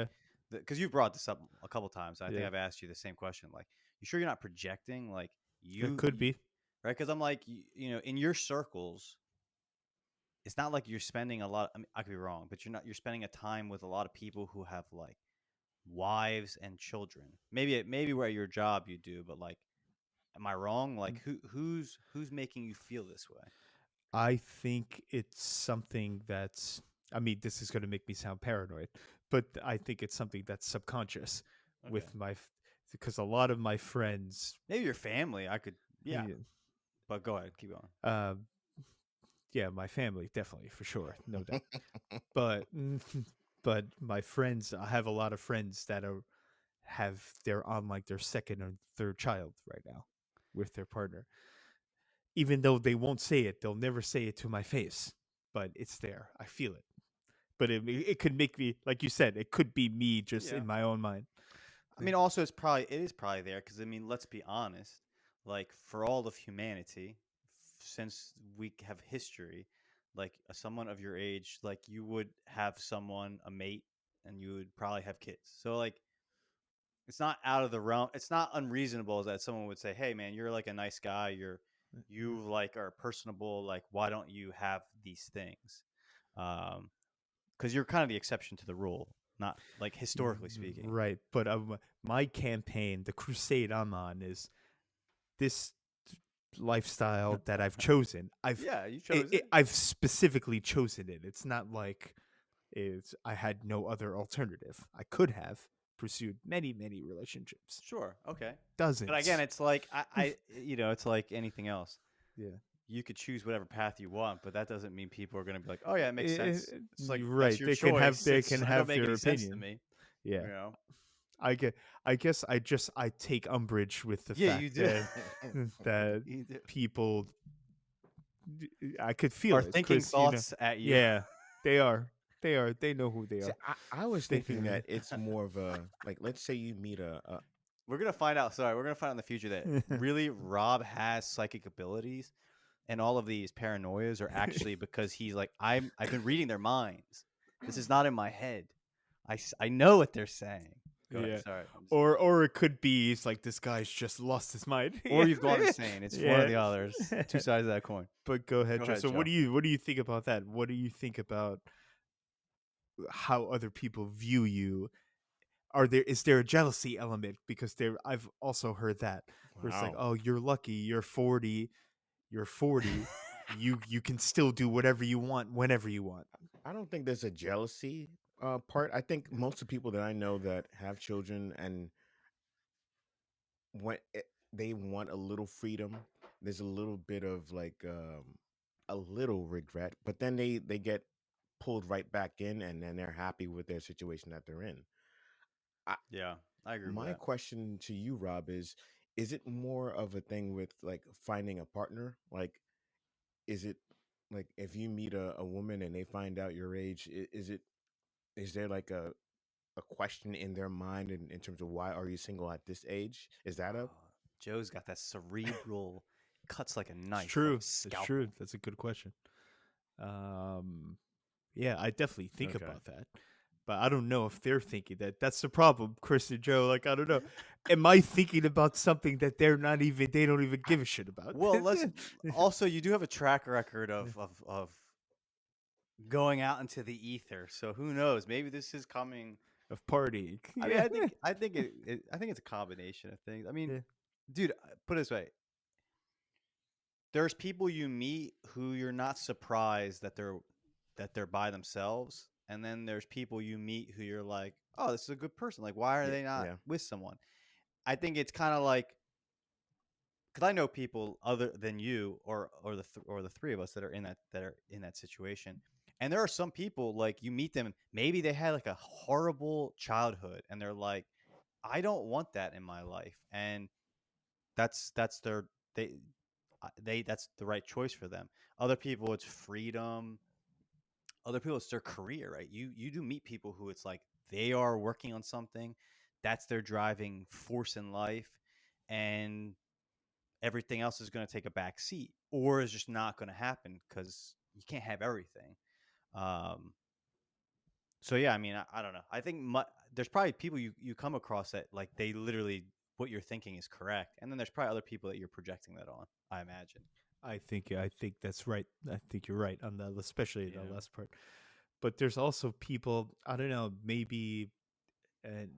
Yeah. because you've brought this up a couple times. And I think Yeah. I've asked you the same question. Like, you sure you're not projecting? Like It could be. right? Because I'm like, in your circles, it's not like you're spending a lot. I mean, I could be wrong, but you're not. You're spending a time with a lot of people who have like wives and children. Maybe where at your job you do, but like, am I wrong? Like, who's making you feel this way? I think it's something that's I mean, this is going to make me sound paranoid, but I think it's something that's subconscious Okay. with because a lot of my friends Maybe your family. I could. Yeah. yeah, But go ahead. Keep going. um yeah, my family definitely for sure, no doubt. But but my friends, I have a lot of friends that they're on like their second or third child right now with their partner. Even though they won't say it, they'll never say it to my face, but it's there. I feel it. But it could make me, like you said, it could be me just Yeah. in my own mind. I mean, also, it is probably there because I mean, let's be honest. Like for all of humanity, since we have history, like someone of your age, like you would have someone a mate, and you would probably have kids. So like, it's not out of the realm. It's not unreasonable that someone would say, "Hey, man, you're like a nice guy. You like are personable. Like, why don't you have these things?" Because you're kind of the exception to the rule, not like historically speaking. Right. But my campaign, the crusade I'm on, is this lifestyle that I've chosen. Yeah, you chose it. I've specifically chosen it. It's not like I had no other alternative. I could have pursued many relationships. Sure. Okay. Dozens. But again, it's like it's like anything else. Yeah. You could choose whatever path you want, but that doesn't mean people are going to be like, "Oh yeah, it makes sense." It's like You're that's right. your They can have choice. they It's can not have make their any sense to opinion. me. Yeah. You know? I guess I take umbrage with the Yeah, fact you do. that You do. people I could feel Are it, thinking Chris, thoughts at you. Yeah, they are. They know who they See, are. I was They- thinking that it's more of a like, let's say you meet a We're gonna find out. Sorry, we're gonna find out in the future that really Rob has psychic abilities, and all of these paranoias are actually because he's like, I've been reading their minds. This is not in my head. I know what they're saying. Go ahead. Yeah. Sorry. Or it could be it's like this guy's just lost his mind. Or you've gone insane. It's one or the Yeah. others. Two sides of that coin. But go ahead, Go Joe. ahead, So Joe. what do you think about that? What do you think about how other people view you? Is there a jealousy element? Because I've also heard that where it's like, wow. oh, you're lucky, you're 40, you can still do whatever you want whenever you want. I don't think there's a jealousy part. I think most of the people that I know that have children and they want a little freedom, there's a little bit of like a little regret, but then they get pulled right back in, and then they're happy with their situation that they're in. I, Yeah, I agree with my that. question to you, Rob, is it more of a thing with like finding a partner? Like, is it like if you meet a woman and they find out your age, is there like a question in their mind in terms of why are you single at this age? Is that a Oh, Joe's got that cerebral, cuts like a It's knife, true. like a It's scalpel. true. That's a good question. Yeah, I definitely think Okay. about that. But I don't know if they're thinking that. That's the problem, Chris and Joe. Like, I don't know. Am I thinking about something that they don't even give a shit about? Well, let's also you do have a track record of going out into the ether. So who knows? Maybe this is coming. of partying. I mean, I think it's a combination of things. I mean, Yeah. dude, put it this way: there's people you meet who you're not surprised that they're by themselves, and then there's people you meet who you're like, oh, this is a good person. Like, why are Yeah, they not yeah. with someone? I think it's kind of like, because I know people other than you or the three of us that are in that situation. And there are some people like you meet them, maybe they had like a horrible childhood, and they're like, I don't want that in my life, and that's their they that's the right choice for them. Other people, it's freedom. Other people, it's their career, right? You do meet people who it's like they are working on something, that's their driving force in life, and everything else is going to take a back seat or is just not going to happen because you can't have everything. Um, so yeah, I mean, I don't know. I think there's probably people you come across that like they literally what you're thinking is correct, and then there's probably other people that you're projecting that on. I imagine. I think that's right. I think you're right on that, especially the Yeah. last part. But there's also people, I don't know, maybe and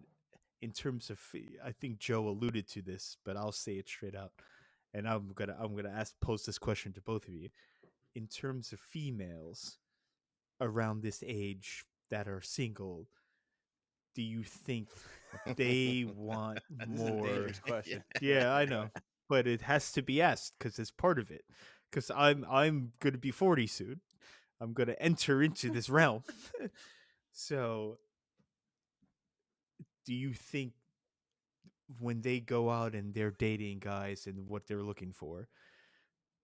in terms of I think Joe alluded to this, but I'll say it straight out. And I'm gonna pose this question to both of you. In terms of females around this age that are single, do you think they want This is a more? dangerous question. Yeah, I know, but it has to be asked because it's part of it. Because I'm gonna be 40 soon. I'm gonna enter into this realm. So, do you think when they go out and they're dating guys and what they're looking for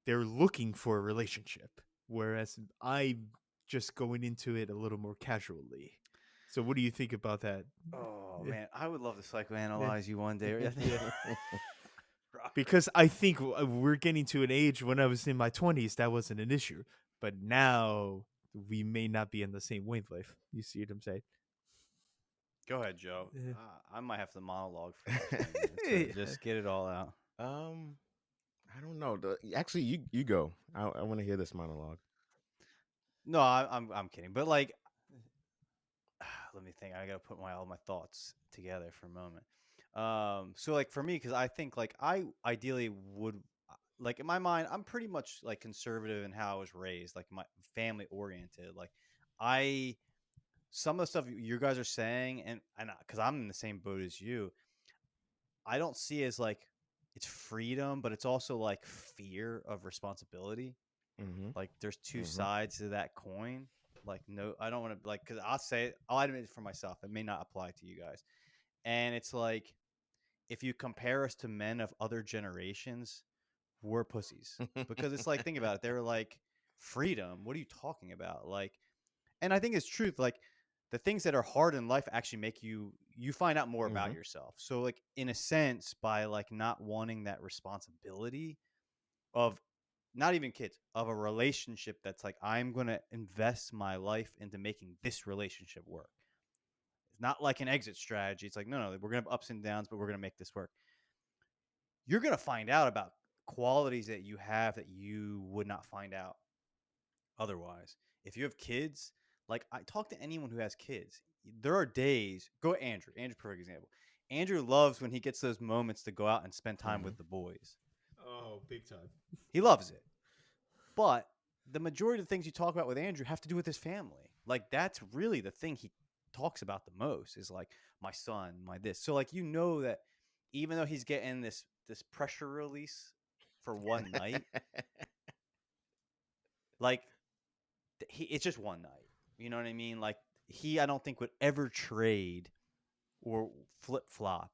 a relationship, whereas I'm just going into it a little more casually. So, what do you think about that? Oh Yeah. man, I would love to Yeah. psychoanalyze you one day. Yeah. Rock. Because I think we're getting to an age when I was in my 20s that wasn't an issue, but now we may not be in the same wavelength. You see what I'm saying? Go ahead, Joe. Yeah. I might have to monologue for about 20 minutes. So Yeah. just get it all out. I don't know. Actually, you go. I want to hear this monologue. No, I'm kidding. But like, let me think. I gotta put all my thoughts together for a moment. So like for me, because I think like I ideally would like in my mind, I'm pretty much like conservative in how I was raised, like my family oriented. Like I some of the stuff you guys are saying, and because I'm in the same boat as you, I don't see as like it's freedom, but it's also like fear of responsibility. Mm-hmm. Like there's two Mm-hmm. sides to that coin. Like no, I don't want to like because I'll admit it for myself. It may not apply to you guys. And it's like if you compare us to men of other generations, we're pussies because it's like think about it. They're like freedom. What are you talking about? Like, and I think it's truth. Like the things that are hard in life actually make you find out more about Mm-hmm. yourself. So like in a sense, by like not wanting that responsibility of not even kids of a relationship that's like I'm going to invest my life into making this relationship work. It's not like an exit strategy. It's like no, we're going to have ups and downs, but we're going to make this work. You're going to find out about qualities that you have that you would not find out otherwise. If you have kids, like I talk to anyone who has kids. There are days. Go Andrew. Andrew, perfect example. Andrew loves when he gets those moments to go out and spend time Mm-hmm. with the boys. Oh, big time. He loves it. But the majority of the things you talk about with Andrew have to do with his family. Like that's really the thing he talks about the most is like my son, my this. So like you know that even though he's getting this pressure release for one night, like it's just one night. You know what I mean? Like I don't think would ever trade or flip flop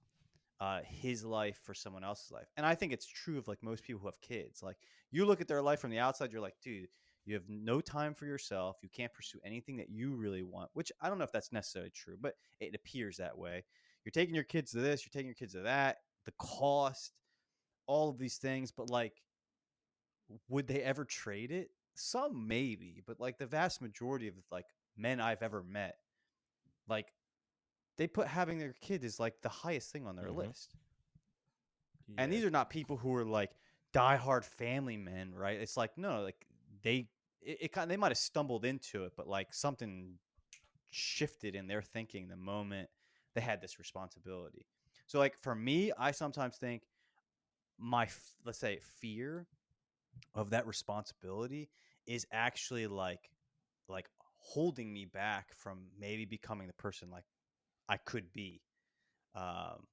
his life for someone else's life. And I think it's true of like most people who have kids. Like you look at their life from the outside, you're like, dude, you have no time for yourself. You can't pursue anything that you really want, which I don't know if that's necessarily true, but it appears that way. You're taking your kids to this, you're taking your kids to that, the cost, all of these things. But like, would they ever trade it? Some maybe, but like the vast majority of like men I've ever met, like they put having their kid is like the highest thing on their Mm-hmm. list. And Yeah. these are not people who are like diehard family men, right? It's like no, like it kind of, they might have stumbled into it, but like something shifted in their thinking the moment they had this responsibility. So like for me, I sometimes think let's say fear of that responsibility is actually like holding me back from maybe becoming the person like I could be. Um,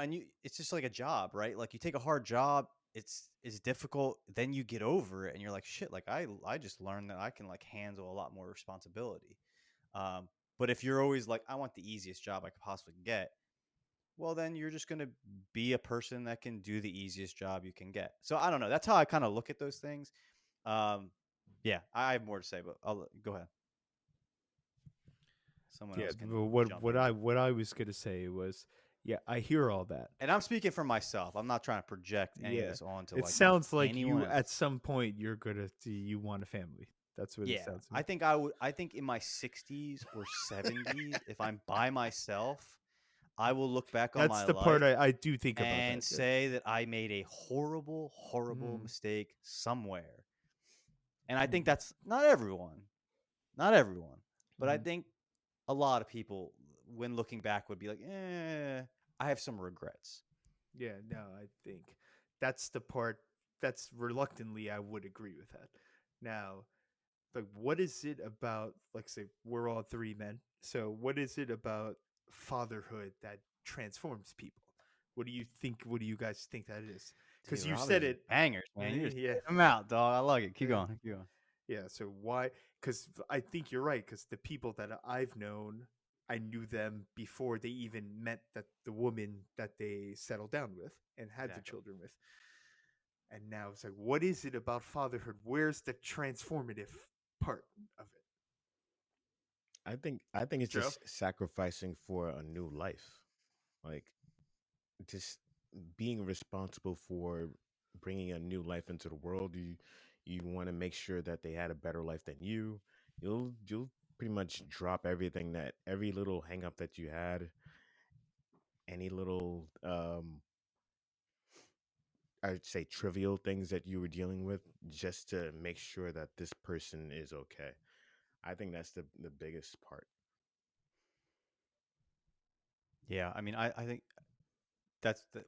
and it's just like a job, right? Like you take a hard job, it's difficult, then you get over it and you're like, shit, like I just learned that I can like handle a lot more responsibility. Um, but if you're always like, I want the easiest job I could possibly get, well, then you're just going to be a person that can do the easiest job you can get. So I don't know. That's how I kind of look at those things. Um, yeah, I have more to say, but I'll go ahead. Someone Yeah, else can what jump what in. I was gonna say was, yeah, I hear all that. And I'm speaking for myself. I'm not trying to project any of Yeah, this onto it like sounds like anyone you else. at some point you want a family. That's what it Yeah, sounds to I me. think I think in my 60s or 70s, if I'm by myself, I will look back on That's my the part life I do think about and that. Yeah. say that I made a horrible, horrible Mm, mistake somewhere. And I think mm, that's not everyone, but I mm. think a lot of people, when looking back, would be like, I have some regrets. Yeah, no, I think that's the part that's reluctantly I would agree with that. Now, like what is it about, like, say we're all three men, so what is it about fatherhood that transforms people? What do you guys think that is? Because Dude, you Rob is said just it. bangers, man. You're just Yeah. hitting them out, dog. I like it. Keep Yeah. going. Keep going. Yeah, so why? Because I think you're right, because the people that I've known, I knew them before they even met the woman that they settled down with and had the Exactly. children with. And now it's like, what is it about fatherhood? Where's the transformative part of it? I think it's Joe? just sacrificing for a new life. Like just being responsible for bringing a new life into the world. You want to make sure that they had a better life than you. You'll pretty much drop everything, that every little hang up that you had, any little I'd say trivial things that you were dealing with, just to make sure that this person is okay. I think that's the biggest part. Yeah, I mean, I think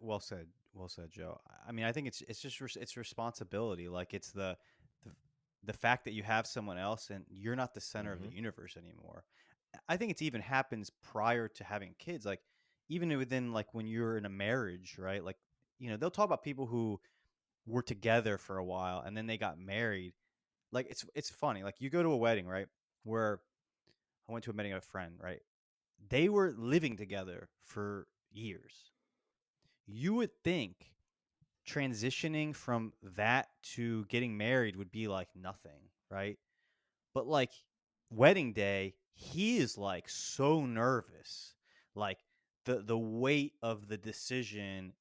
well said. Well said, Joe. I mean, I think it's just it's responsibility. Like it's the the fact that you have someone else and you're not the center of the Hmm. universe anymore. I think it's even happens prior to having kids. Like even within like when you're in a marriage, right? Like they'll talk about people who were together for a while and then they got married. Like it's funny. Like you go to a wedding, right? Where I went to a wedding of a friend, right? They were living together for years. You would think transitioning from that to getting married would be like nothing, right? But like wedding day, he is like so nervous. Like the weight of the decision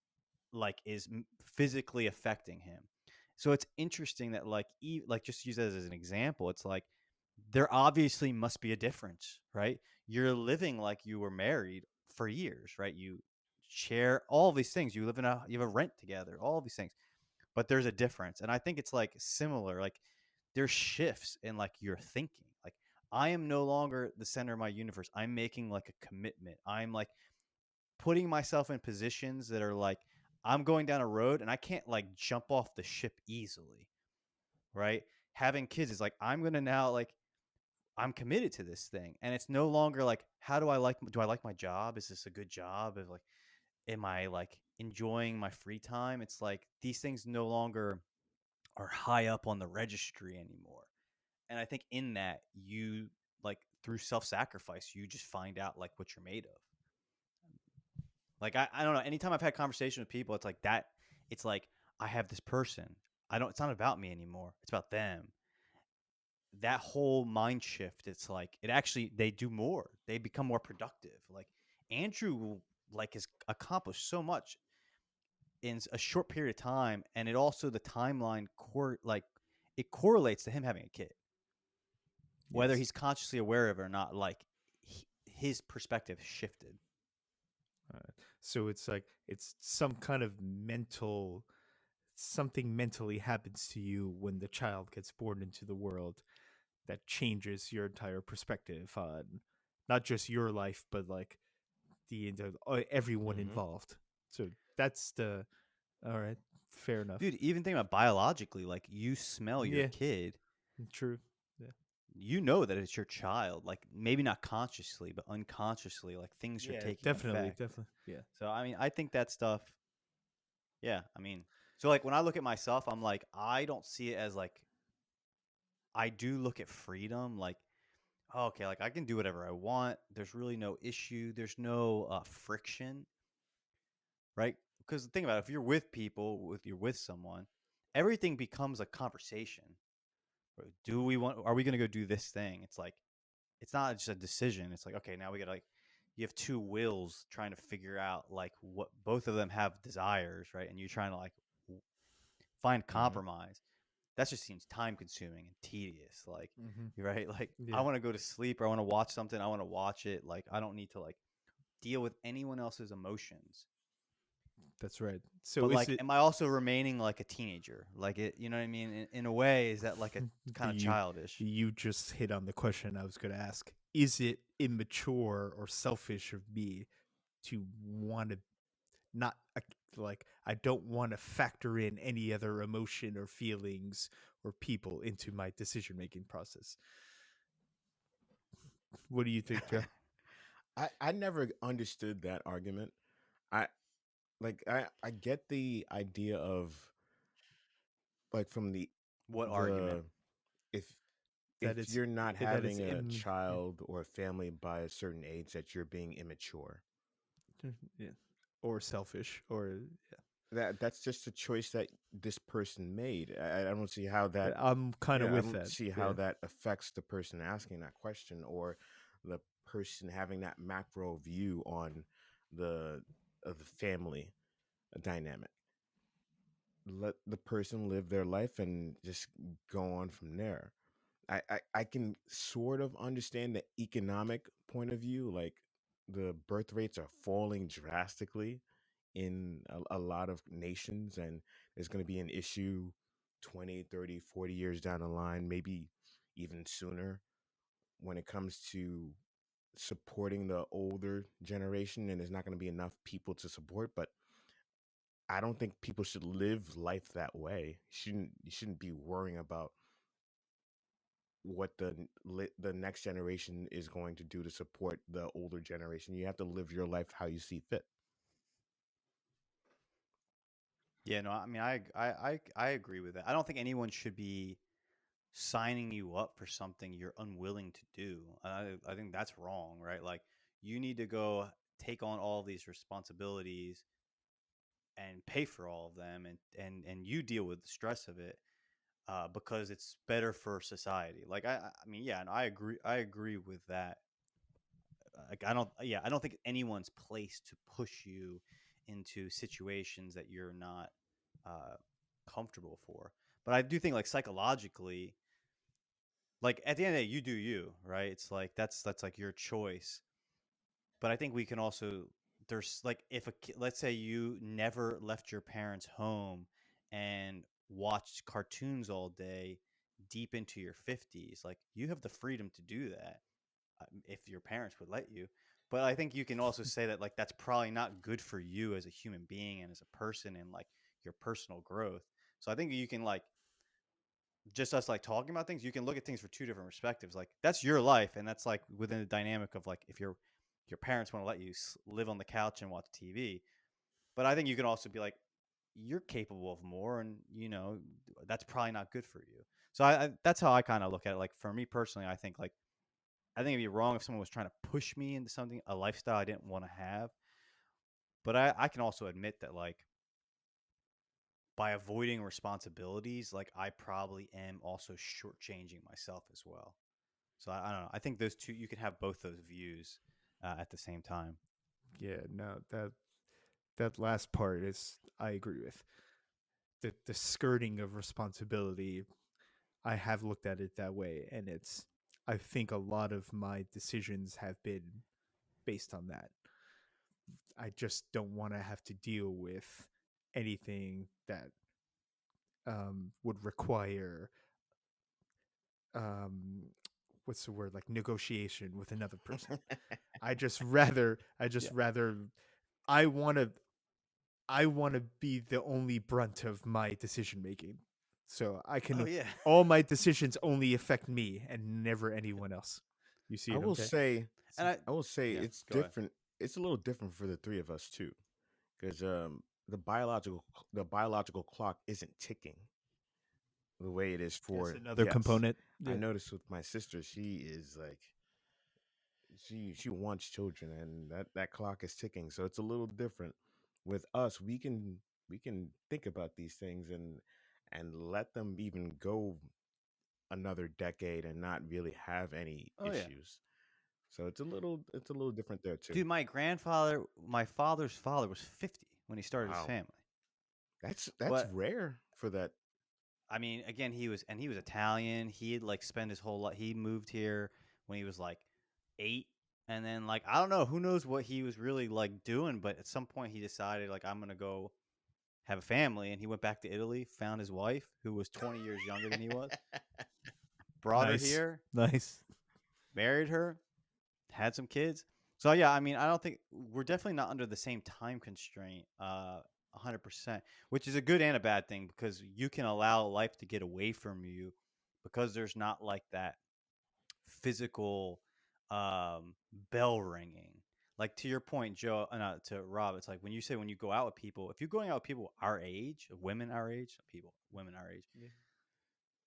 like is physically affecting him. So it's interesting that like like just use that as an example. It's like there obviously must be a difference, right? You're living like you were married for years, right? You share all these things. You have a rent together, all these things. But there's a difference. And I think it's like similar. Like there's shifts in like your thinking. Like I am no longer the center of my universe. I'm making like a commitment. I'm like putting myself in positions that are like I'm going down a road and I can't like jump off the ship easily, right? Having kids is like I'm going to now like I'm committed to this thing and it's no longer like how do I like my job? Is this a good job? Is like am I like enjoying my free time? It's like these things no longer are high up on the registry anymore. And I think in that you like through self-sacrifice you just find out like what you're made of. Like I don't know. Anytime I've had conversation with people, it's like that. It's like I have this person. I don't. It's not about me anymore. It's about them. That whole mind shift. It's like it actually. They do more. They become more productive. Like Andrew, like has accomplished so much in a short period of time, and it also the timeline like it correlates to him having a kid, whether Yes. he's consciously aware of it or not. Like his perspective shifted. So it's like it's some kind of something mentally happens to you when the child gets born into the world that changes your entire perspective on not just your life, but like everyone Hmm. involved. So that's the all right. Fair enough. Dude, even think about biologically, like you smell your Yeah, kid, true. Yeah. you know that it's your child. Like maybe not consciously, but unconsciously, like things are Yeah, taking definitely, effect. definitely. Yeah. So I mean, I think that stuff. Yeah, I mean, so like when I look at myself, I'm like, I don't see it as like I do look at freedom like, oh, okay, like I can do whatever I want. There's really no issue. There's no friction, right? Because think about it, if you're with people, with you're with someone, everything becomes a conversation. Do we want? Are we going to go do this thing? It's like it's not just a decision. It's like okay, now we got to like you have two wills trying to figure out like what both of them have desires, right? And you're trying to like find Hmm. compromise. That just seems time consuming and tedious. Like, Mm-hmm. you're right. Like, I Yeah, want to go to sleep or I want to watch something. I want to watch it. Like, I don't need to like deal with anyone else's emotions. that's right. So But is like, it am I also remaining like a teenager? Like it, you know what I mean? In a way, is that like a kind of you childish? you just hit on the question I was going to ask. Is it immature or selfish of me to want to not like I don't want to factor in any other emotion or feelings or people into my decision making process? What do you think, Joe? I never understood that argument. I I get the idea of like from What argument? the if That if is you're not that is having a in yeah. child or a family by a certain age that you're being immature. Yeah. Or selfish or That's just a choice that this person made. I don't see how yeah. that I'm kind of yeah, I with don't that. see how Yeah. that affects the person asking that question or the person having that macro view on the of the family dynamic. Let the person live their life and just go on from there. I can sort of understand the economic point of view, like the birth rates are falling drastically in a lot of nations, and there's going to be an issue 20, 30, 40 years down the line, maybe even sooner, when it comes to supporting the older generation, and there's not going to be enough people to support. But I don't think people should live life that way. You shouldn't be worrying about what the next generation is going to do to support the older generation. You have to live your life how you see fit. Yeah, no, I mean, I agree with that. I don't think anyone should be signing you up for something you're unwilling to do. I think that's wrong, right? Like you need to go take on all these responsibilities and pay for all of them and you deal with the stress of it because it's better for society. Like I mean, yeah, and I agree with that. Like I don't think anyone's place to push you into situations that you're not uh, comfortable for. But I do think like psychologically, like at the end of the day, you do you, right? It's like that's like your choice. But I think we can also there's like if let's say you never left your parents' home and watched cartoons all day deep into your 50s, like you have the freedom to do that if your parents would let you. But I think you can also say that like that's probably not good for you as a human being and as a person and like your personal growth. So I think you can like just us like talking about things, you can look at things for two different perspectives. Like that's your life, and that's like within the dynamic of like if your parents want to let you live on the couch and watch TV. But I think you can also be like you're capable of more, and you know that's probably not good for you. So that's how I kind of look at it. Like for me personally, I think it'd be wrong if someone was trying to push me into something a lifestyle I didn't want to have. But I can also admit that like by avoiding responsibilities, like I probably am also shortchanging myself as well. So I don't know. I think those two you can have both those views at the same time. Yeah, no, that last part is I agree with. The skirting of responsibility, I have looked at it that way, and it's I think a lot of my decisions have been based on that. I just don't want to have to deal with anything that would require um, what's the word, like negotiation with another person. I just rather Yeah. I want to. I want to be the only brunt of my decision making. So I Oh can yeah. all my decisions only affect me and never anyone else. You see I what I'm will saying? say, And I I will say yeah, it's go ahead. different. It's a little different for the three of us too, because the biological clock isn't ticking the way it is That's for another yes. component. I Yeah. noticed with my sister, she is like she wants children, and that clock is ticking. So it's a little different. With us, we can think about these things and let them even go another decade and not really have any Oh yeah. issues. So it's a little different there too. Dude, my father's father was 50 when he started his Wow. family. That's But rare for that. I mean, again, he was Italian. He had like spent his whole life. He moved here when he was like 8, and then like I don't know, who knows what he was really like doing, but at some point he decided like I'm gonna go have a family, and he went back to Italy, found his wife who was 20 years younger than he was, brought her Nice. here, Nice. married her, had some kids. So yeah, I mean, I don't think we're definitely not under the same time constraint, 100%, which is a good and a bad thing because you can allow life to get away from you because there's not like that physical um, bell ringing. Like to your point, Joe, to Rob, it's like when you say when you go out with people, if you're going out with people our age, women our age, Yeah.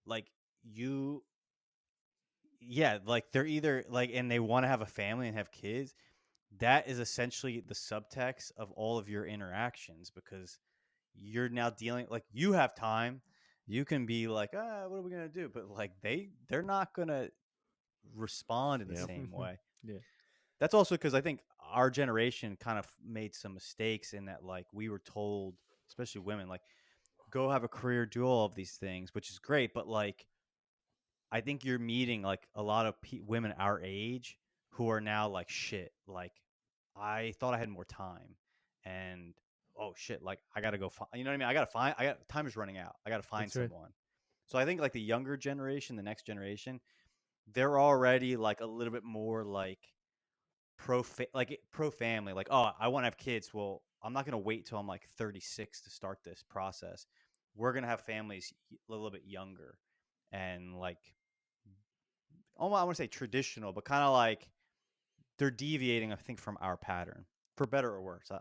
like you, yeah, like they're either like, and they want to have a family and have kids. That is essentially the subtext of all of your interactions because you're now dealing like you have time. You can be like, what are we gonna do? But like they're not gonna respond in the Yep. same way. Yeah. That's also because I think our generation kind of made some mistakes in that like we were told, especially women, like go have a career, do all of these things, which is great, but like I think you're meeting like a lot of women our age who are now like shit. Like I thought I had more time, and oh shit, like I gotta go find. You know what I mean? I got time is running out. I gotta find That's right. someone. So I think like the younger generation, the next generation, they're already like a little bit more like pro family. Like oh, I want to have kids. Well, I'm not gonna wait till I'm like 36 to start this process. We're gonna have families a little bit younger, and like almost I want to say traditional, but kind of like they're deviating, I think, from our pattern for better or worse.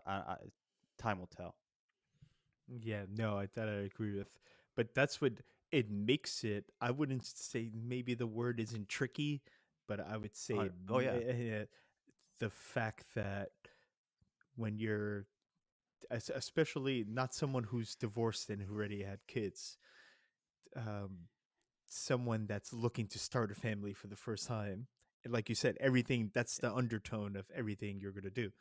Time will tell. Yeah, no, that I agree with. But that's what it makes it. I wouldn't say maybe the word isn't tricky, but I would say Oh yeah, the fact that when you're, especially not someone who's divorced and who already had kids, um, someone that's looking to start a family for the first time, and like you said, everything that's the undertone of everything you're gonna do.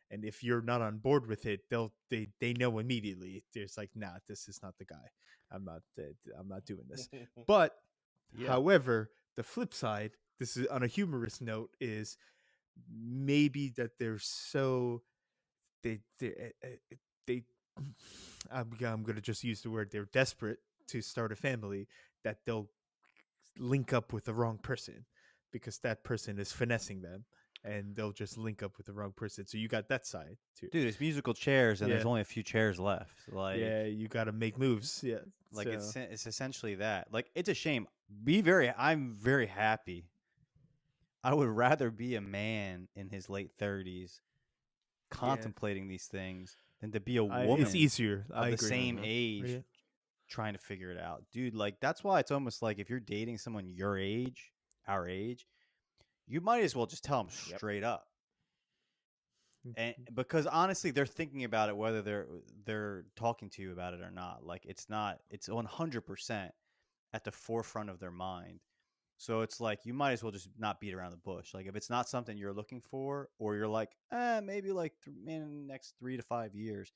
And if you're not on board with it, they know immediately. There's like, nah, this is not the guy. I'm not doing this. But yeah, however, the flip side, this is on a humorous note, is maybe that they're so they I'm gonna just use the word, they're desperate to start a family, that they'll link up with the wrong person because that person is finessing them, and they'll just link up with the wrong person. So you got that side too. dude, it's musical chairs, and Yeah. there's only a few chairs left. Yeah, you got to make moves. Yeah. Like So it's essentially that. Like it's a shame. I'm very happy. I would rather be a man in his late 30s yeah, contemplating these things than to be a it's woman easier. I of the agree. same Mhm. age Yeah. trying to figure it out. Dude, like that's why it's almost like if you're dating someone your age, our age, you might as well just tell them Yep. straight up. And because honestly, they're thinking about it whether they're talking to you about it or not. Like it's 100% at the forefront of their mind. So it's like you might as well just not beat around the bush. Like if it's not something you're looking for, or you're like, maybe like in the next 3 to 5 years,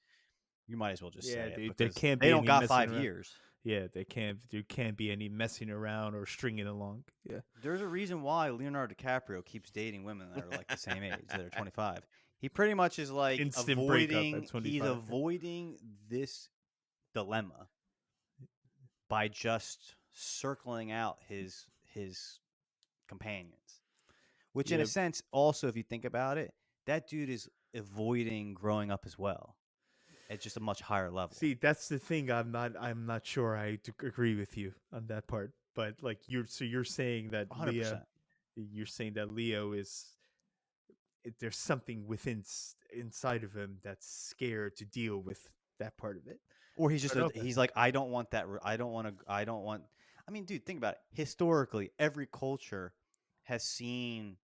you might as well just Yeah, say it there because can't they be don't any got messing five around. years. Yeah, there can't be any messing around or stringing along. Yeah. There's a reason why Leonardo DiCaprio keeps dating women that are like the same age, that are 25. He pretty much is like Instant breakup at he's 25. avoiding this dilemma by just circling out his companions. Which in a Yeah. sense also if you think about it, that dude is avoiding growing up as well. at just a much higher level. See, that's the thing. I'm not sure I agree with you on that part. But like you're saying that 100%. You're saying that Leo is there's something inside of him that's scared to deal with that part of it. Or he's just But okay. he's like, I don't want that. I don't want to. I don't want. I mean, dude, think about it. Historically, every culture has seen.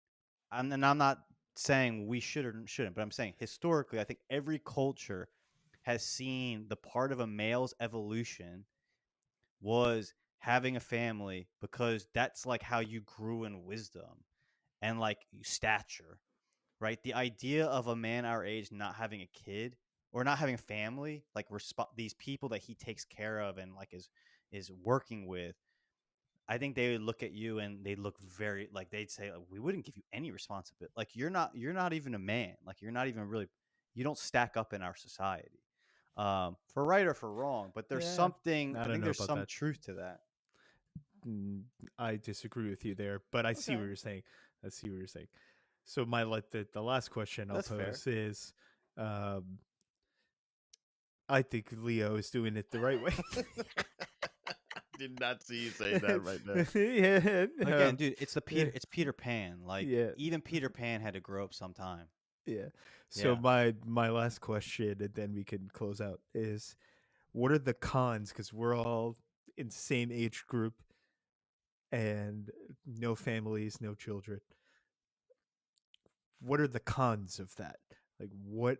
And I'm not saying we should or shouldn't, but I'm saying historically, I think every culture has seen the part of a male's evolution was having a family because that's like how you grew in wisdom and like stature, right? The idea of a man our age not having a kid or not having a family, like these people that he takes care of and like is working with, I think they would look at you and they look very like they'd say like, we wouldn't give you any responsibility. Like you're not even a man. Like you're not even really you don't stack up in our society. For right or for wrong, but there's something. I think there's some truth to that. I disagree with you there, but I see what you're saying. I see what you're saying. So the last question I'll pose is, I think Leo is doing it the right way. Did not see you say that right there. Yeah. Again, dude, it's Peter Pan. Like even Peter Pan had to grow up sometime. Yeah. So my last question, and then we can close out, is what are the cons? Because we're all in the same age group and no families, no children. What are the cons of that? Like what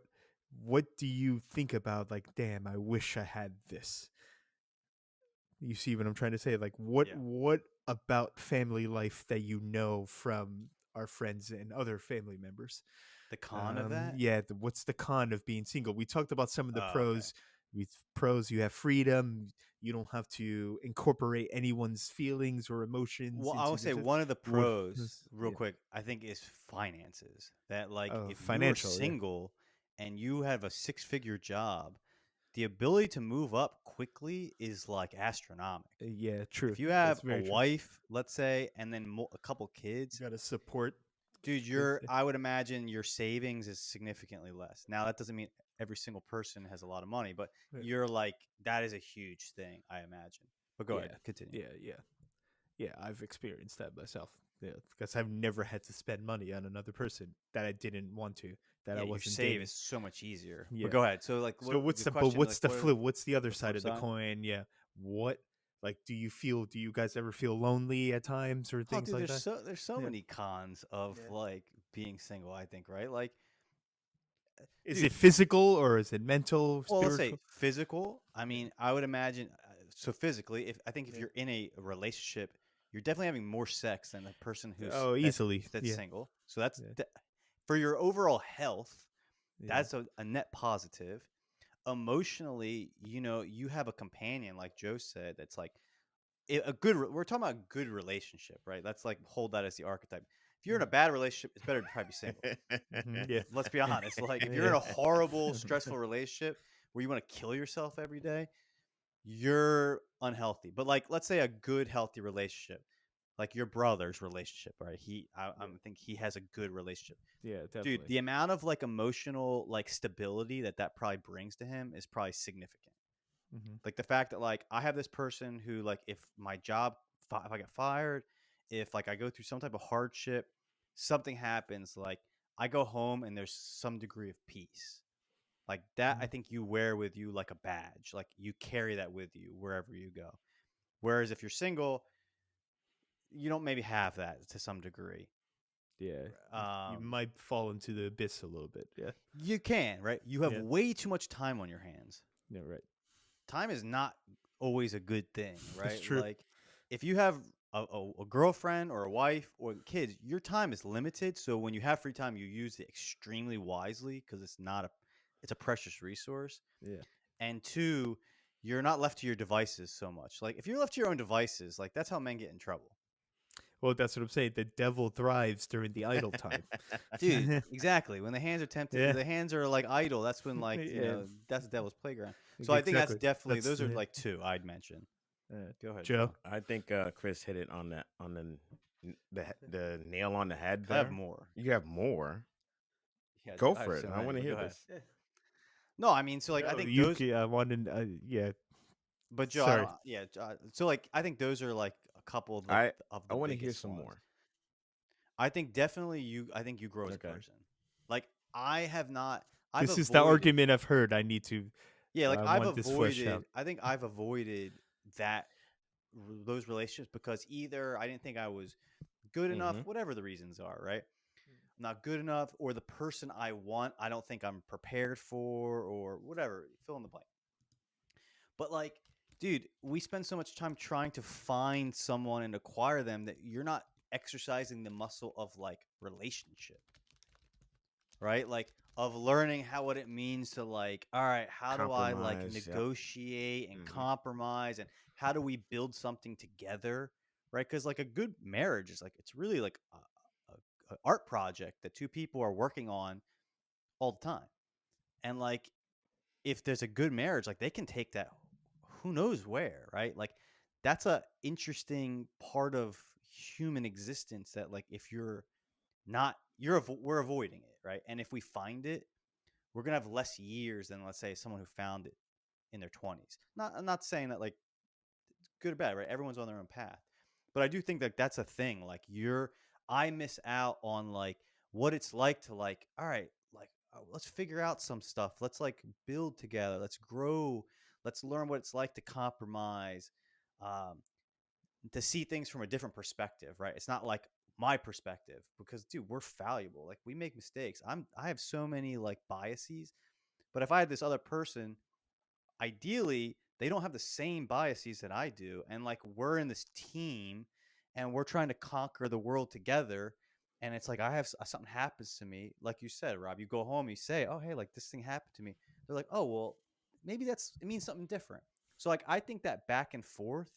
do you think about? Like, damn, I wish I had this. You see what I'm trying to say? Like what about family life that you know from our friends and other family members? The con of that? Yeah, what's the con of being single? We talked about some of the pros. Okay. With pros, you have freedom. You don't have to incorporate anyone's feelings or emotions. Well, I would say one of the pros, real quick, I think is finances. That like if you're single and you have a 6-figure job, the ability to move up quickly is like astronomical. Yeah, true. If you have a wife, let's say, and then a couple kids, you got to support. Dude, I would imagine your savings is significantly less. Now, that doesn't mean every single person has a lot of money, but you're like, that is a huge thing, I imagine. But go ahead, continue. Yeah, I've experienced that myself. Yeah, because I've never had to spend money on another person that I didn't want to. That I wasn't save dating. is so much easier. Yeah. But go ahead. So like, what's the flip? What's the other side of the coin? Yeah. What? Like, do you guys ever feel lonely at times or things like that? There's so many cons of like being single, I think, right? Like, is it physical or is it mental? Well, let's say physical. I mean, I would imagine. So physically, if you're in a relationship, you're definitely having more sex than the person who's that's single. So that's for your overall health. That's a net positive. Emotionally, you have a companion, like Joe said, that's like we're talking about a good relationship, right? Let's like hold that as the archetype. If you're in a bad relationship, it's better to probably be single. Yeah, let's be honest. Like if you're in a horrible, stressful relationship where you want to kill yourself every day, you're unhealthy. But like, let's say a good, healthy relationship, like your brother's relationship, right? I think he has a good relationship. Yeah, definitely. Dude, the amount of like emotional like stability that probably brings to him is probably significant. Mm-hmm. Like the fact that like I have this person who like if my job, if I get fired, if like I go through some type of hardship, something happens, like I go home and there's some degree of peace. Like that, I think you wear with you like a badge. Like you carry that with you wherever you go. Whereas if you're single, you don't maybe have that to some degree. Yeah. You might fall into the abyss a little bit. Yeah. You can, right? You have way too much time on your hands. Yeah, right. Time is not always a good thing, right? That's true. Like if you have a girlfriend or a wife or kids, your time is limited. So when you have free time, you use it extremely wisely because it's a precious resource. Yeah. And 2, you're not left to your devices so much. Like if you're left to your own devices, like that's how men get in trouble. Well, that's what I'm saying. The devil thrives during the idle time. Dude, exactly. When the hands are tempted, the hands are like idle. That's when like, that's the devil's playground. So I think that's definitely, those are like 2 I'd mention. Go ahead, Joe. I think Chris hit it on the nail on the head. I have more. You have more? Yeah, Go for it. I want to hear this. No, I mean, so like I No, think you. those, I wanted. Yeah. but Joe, I Sorry. don't. Yeah, so like I think those are like a couple of I I the want to hear biggest some ones. more. I think definitely you. I think you grow as a Okay. person. Like I have not. I've This is the avoided. argument I've heard. I need to. Yeah, like I I've want this fleshed avoided. out. I think I've avoided that those relationships because either I didn't think I was good enough, Mm-hmm. whatever the reasons are, right? I'm not good enough, or the person I want, I don't think I'm prepared for, or whatever. Fill in the blank. But like, dude, we spend so much time trying to find someone and acquire them that you're not exercising the muscle of like relationship, right? Like of learning how what it means to like, all right, how do I like Compromise. Yep. negotiate and Mm-hmm. compromise and how do we build something together, right? Because like a good marriage is like it's really like a art project that two people are working on all the time, and like if there's a good marriage, like they can take that who knows where, right? Like that's a interesting part of human existence that like if you're not we're avoiding it, right? And if we find it, we're gonna have less years than let's say someone who found it in their 20s. I'm not saying that like good or bad, right? Everyone's on their own path. But I do think that that's a thing. Like I miss out on like what it's like to like, all right, like let's figure out some stuff. Let's like build together. Let's grow. Let's learn what it's like to compromise, um, to see things from a different perspective, right? It's not like my perspective because, dude, we're fallible. Like we make mistakes. I have so many like biases, but if I had this other person ideally they don't have the same biases that I do. And like we're in this team and we're trying to conquer the world together. And it's like I have something happens to me, like you said, Rob. You go home, you say, "Oh, hey, like this thing happened to me." They're like, "Oh, well, maybe it means something different." So like I think that back and forth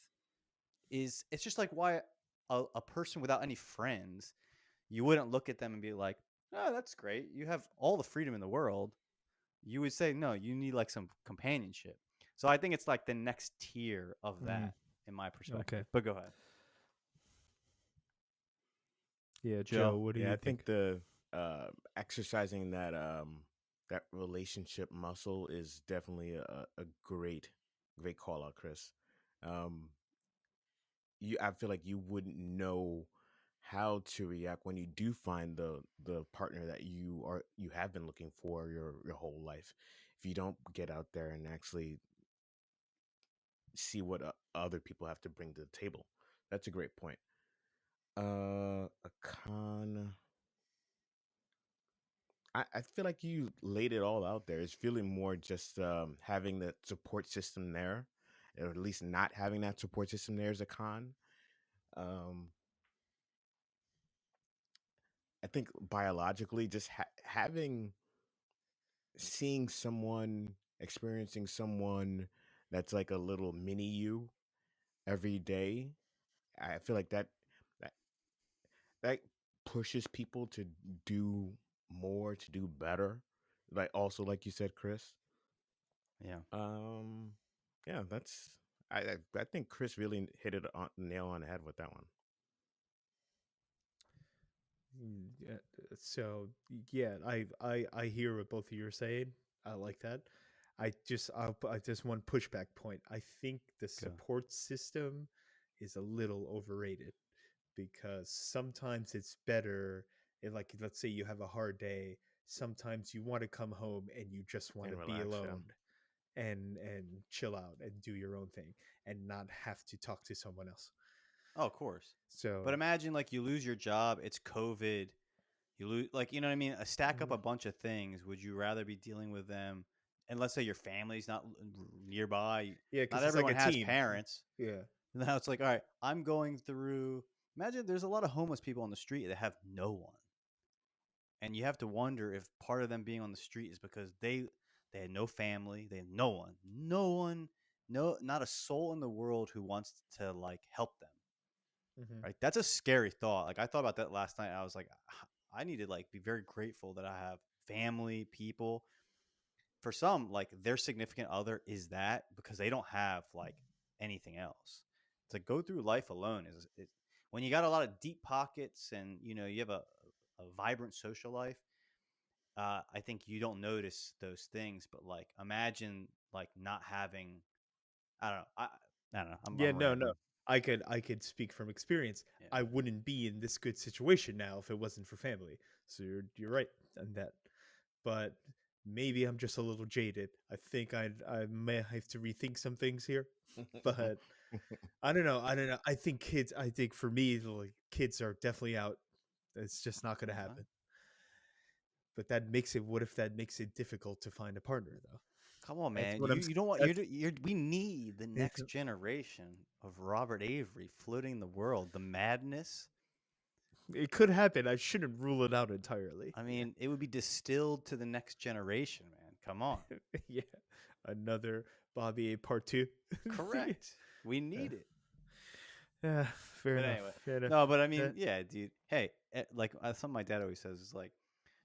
is it's just like why a person without any friends, you wouldn't look at them and be like, "Oh, that's great. You have all the freedom in the world." You would say no, you need like some companionship. So I think it's like the next tier of Mm, that in my okay. perspective. But go ahead, Yeah, Joe. Joe. What do Yeah, you I think think? the exercising that relationship muscle is definitely a great call out, Chris. Um, I feel like you wouldn't know how to react when you do find the partner that you have been looking for your whole life if you don't get out there and actually see what other people have to bring to the table. That's a great point. A con. I feel like you laid it all out there. It's feeling more just having the support system there, or at least not having that support system there is a con. Um, I think biologically, just having seeing someone, experiencing someone that's like a little mini you every day. I feel like that that pushes people to do more, to do better. Like also, like you said, Chris. Yeah. Um, yeah, that's I think Chris really hit it on nail on the head with that one. Yeah, so yeah, I hear what both of you are saying. I like that. I just one pushback point. I think the Go. support system is a little overrated because sometimes it's better. Like let's say you have a hard day. Sometimes you want to come home and you just want And to be relax, yeah. alone and chill out and do your own thing and not have to talk to someone else. Oh, of course. But So imagine like you lose your job. It's COVID. You lose like you know what I mean. Stack up mhm. a bunch of things. Would you rather be dealing with them? And let's say your family's not nearby. Yeah, Not because it's like everyone a has team. parents. Yeah. Now it's like, all right, I'm going through. Imagine there's a lot of homeless people on the street that have no one, and you have to wonder if part of them being on the street is because they had no family, they had no one, no not a soul in the world who wants to like help them. Hmm. Right? That's a scary thought. Like I thought about that last night. I was like, I need to like be very grateful that I have family, people. For some, like their significant other is that because they don't have like anything else. To go through life alone when you got a lot of deep pockets and you know you have a vibrant social life. I think you don't notice those things, but like imagine like not having. I don't know. I don't know. Yeah, I'm no, no. rambling. I could speak from experience. Yeah. I wouldn't be in this good situation now if it wasn't for family. So you're right on that. But maybe I'm just a little jaded. I think I may have to rethink some things here. But I don't know. I don't know. I think kids. I think for me, like kids are definitely out. It's just not going to That's fine. happen. But that makes it. What if that makes it difficult to find a partner, though? Come on, That's man. what I'm. You don't want That's we need the it's, next generation of Robert Avery floating the world. The madness. it could happen. I shouldn't rule it out entirely. I mean, it would be distilled to the next generation, man. Come on. Yeah, another Bobby A part two. Correct. We need it. Yeah, fair But enough. anyway, Fair enough. no, but I mean, yeah, dude. Hey, like something my dad always says is like,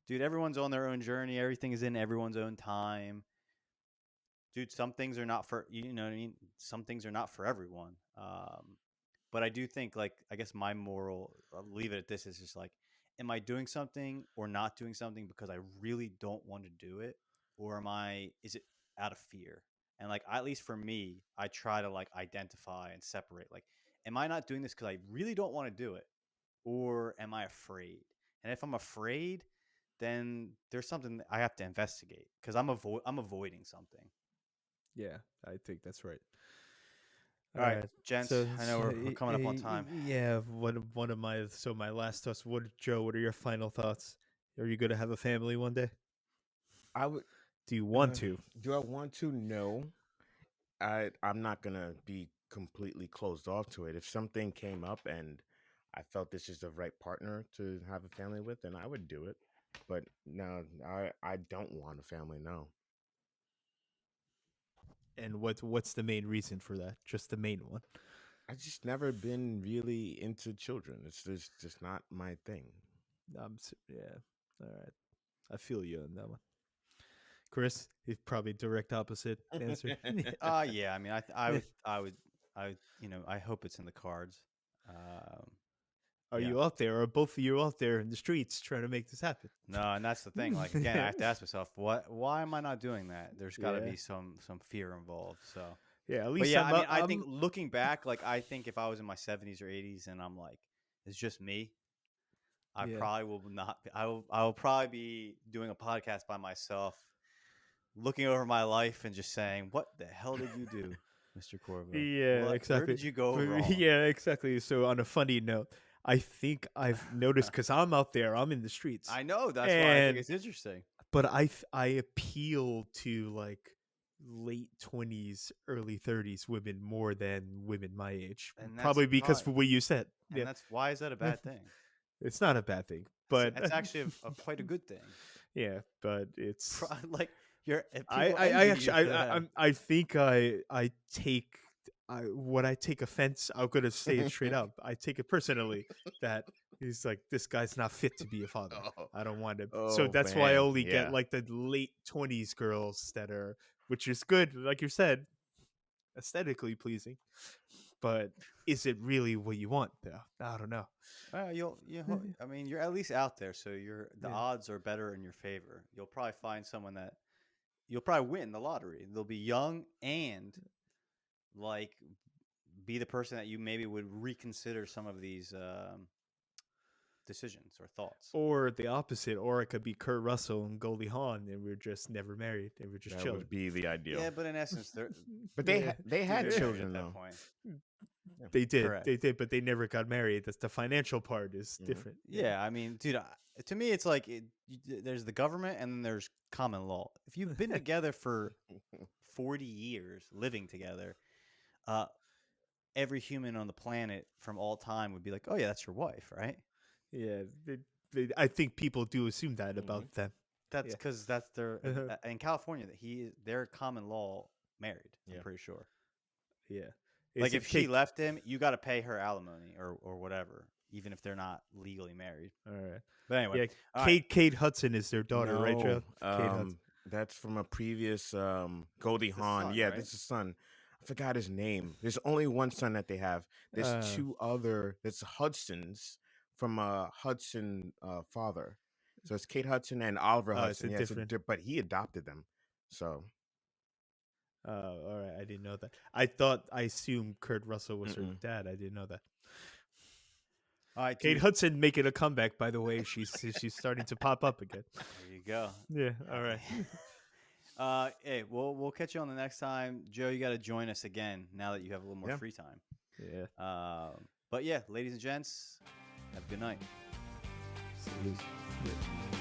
dude, everyone's on their own journey. Everything is in everyone's own time. Dude, some things are not for you know what I mean. Some things are not for everyone. But I do think like I guess my moral, I'll leave it at this, is just like, am I doing something or not doing something because I really don't want to do it, or is it out of fear? And like at least for me, I try to like identify and separate. Like, am I not doing this because I really don't want to do it, or am I afraid? And if I'm afraid, then there's something that I have to investigate because I'm avoiding something. Yeah, I think that's right. All All right, right. gents. I know we're coming up on time. Yeah, one of my my last thoughts. Joe? What are your final thoughts? Are you going to have a family one day? I would. Do you want to? Do I want to? No. I'm not gonna be completely closed off to it. If something came up and I felt this is the right partner to have a family with, then I would do it. But no, I don't want a family. No. And what's the main reason for that? Just the main one. I just never been really into children. It's just not my thing. Yeah. All right. I feel you on that one. Chris, he's probably direct opposite answer. Yeah. I mean, I would, I hope it's in the cards. Are Yeah. you out there? Are both of you out there in the streets trying to make this happen? No, and that's the thing. Like again, I have to ask myself, why am I not doing that? There's got to Yeah. be some fear involved. So, Yeah, at but least yeah, I mean, I think looking back, like I think if I was in my 70s or 80s and I'm like, it's just me, I Yeah. probably will not. I will probably be doing a podcast by myself, looking over my life and just saying, "What the hell did you do, Mr. Corvo? Yeah, exactly. Where did you go wrong?" Yeah, exactly. So on a funny note, I think I've noticed because I'm out there, I'm in the streets. I know that's why I think it's interesting. But I appeal to like late 20s, early 30s women more than women my age. And Probably because for what you said. And Yeah, that's why is that a bad thing? it's not a bad thing, but it's actually quite a good thing. Yeah, but it's like you're. I actually I think I take when I take offense, I'm gonna say it straight up. I take it personally that he's like, this guy's not fit to be a father. I don't want him. So that's why I only get like the late 20s girls that are, which is good, like you said, aesthetically pleasing. But is it really what you want though? I don't know. I mean, you're at least out there, so the odds are better in your favor. You'll probably find someone that you'll probably win the lottery. They'll be young and like be the person that you maybe would reconsider some of these decisions or thoughts. Or the opposite, or it could be Kurt Russell and Goldie Hawn, and we're just never married, and we're just chilling. That would be the ideal. Yeah, but in essence, they're but they had children at though. that point. They did, Correct. they did, but they never got married. That's the financial part is different. Yeah, I mean, dude, to me, it's like there's the government and then there's common law. If you've been together for 40 years, living together, every human on the planet from all time would be like, oh yeah, that's your wife, right? Yeah, I think people do assume that about them. That's because that's their in California that they're common law married. I'm pretty sure. Yeah, like if she left him, you got to pay her alimony or whatever, even if they're not legally married. All right. But anyway, Kate Hudson is their daughter, right, Joe? Kate Hudson. That's from a previous Goldie Hawn. Yeah, right? This is son. I forgot his name. There's only one son that they have. There's two other. There's Hudsons from a Hudson father. So it's Kate Hudson and Oliver Oh, it's Hudson. a Yeah, different. but he adopted them. So All right. I didn't know that. I assumed Kurt Russell was her dad. I didn't know that. All right, Kate dude. Hudson making a comeback. By the way, she's starting to pop up again. There you go. Yeah. All right. Hey, we'll catch you on the next time, Joe. You got to join us again now that you have a little more Yeah. free time. Yeah. But yeah, ladies and gents, have a good night. See you. Yeah.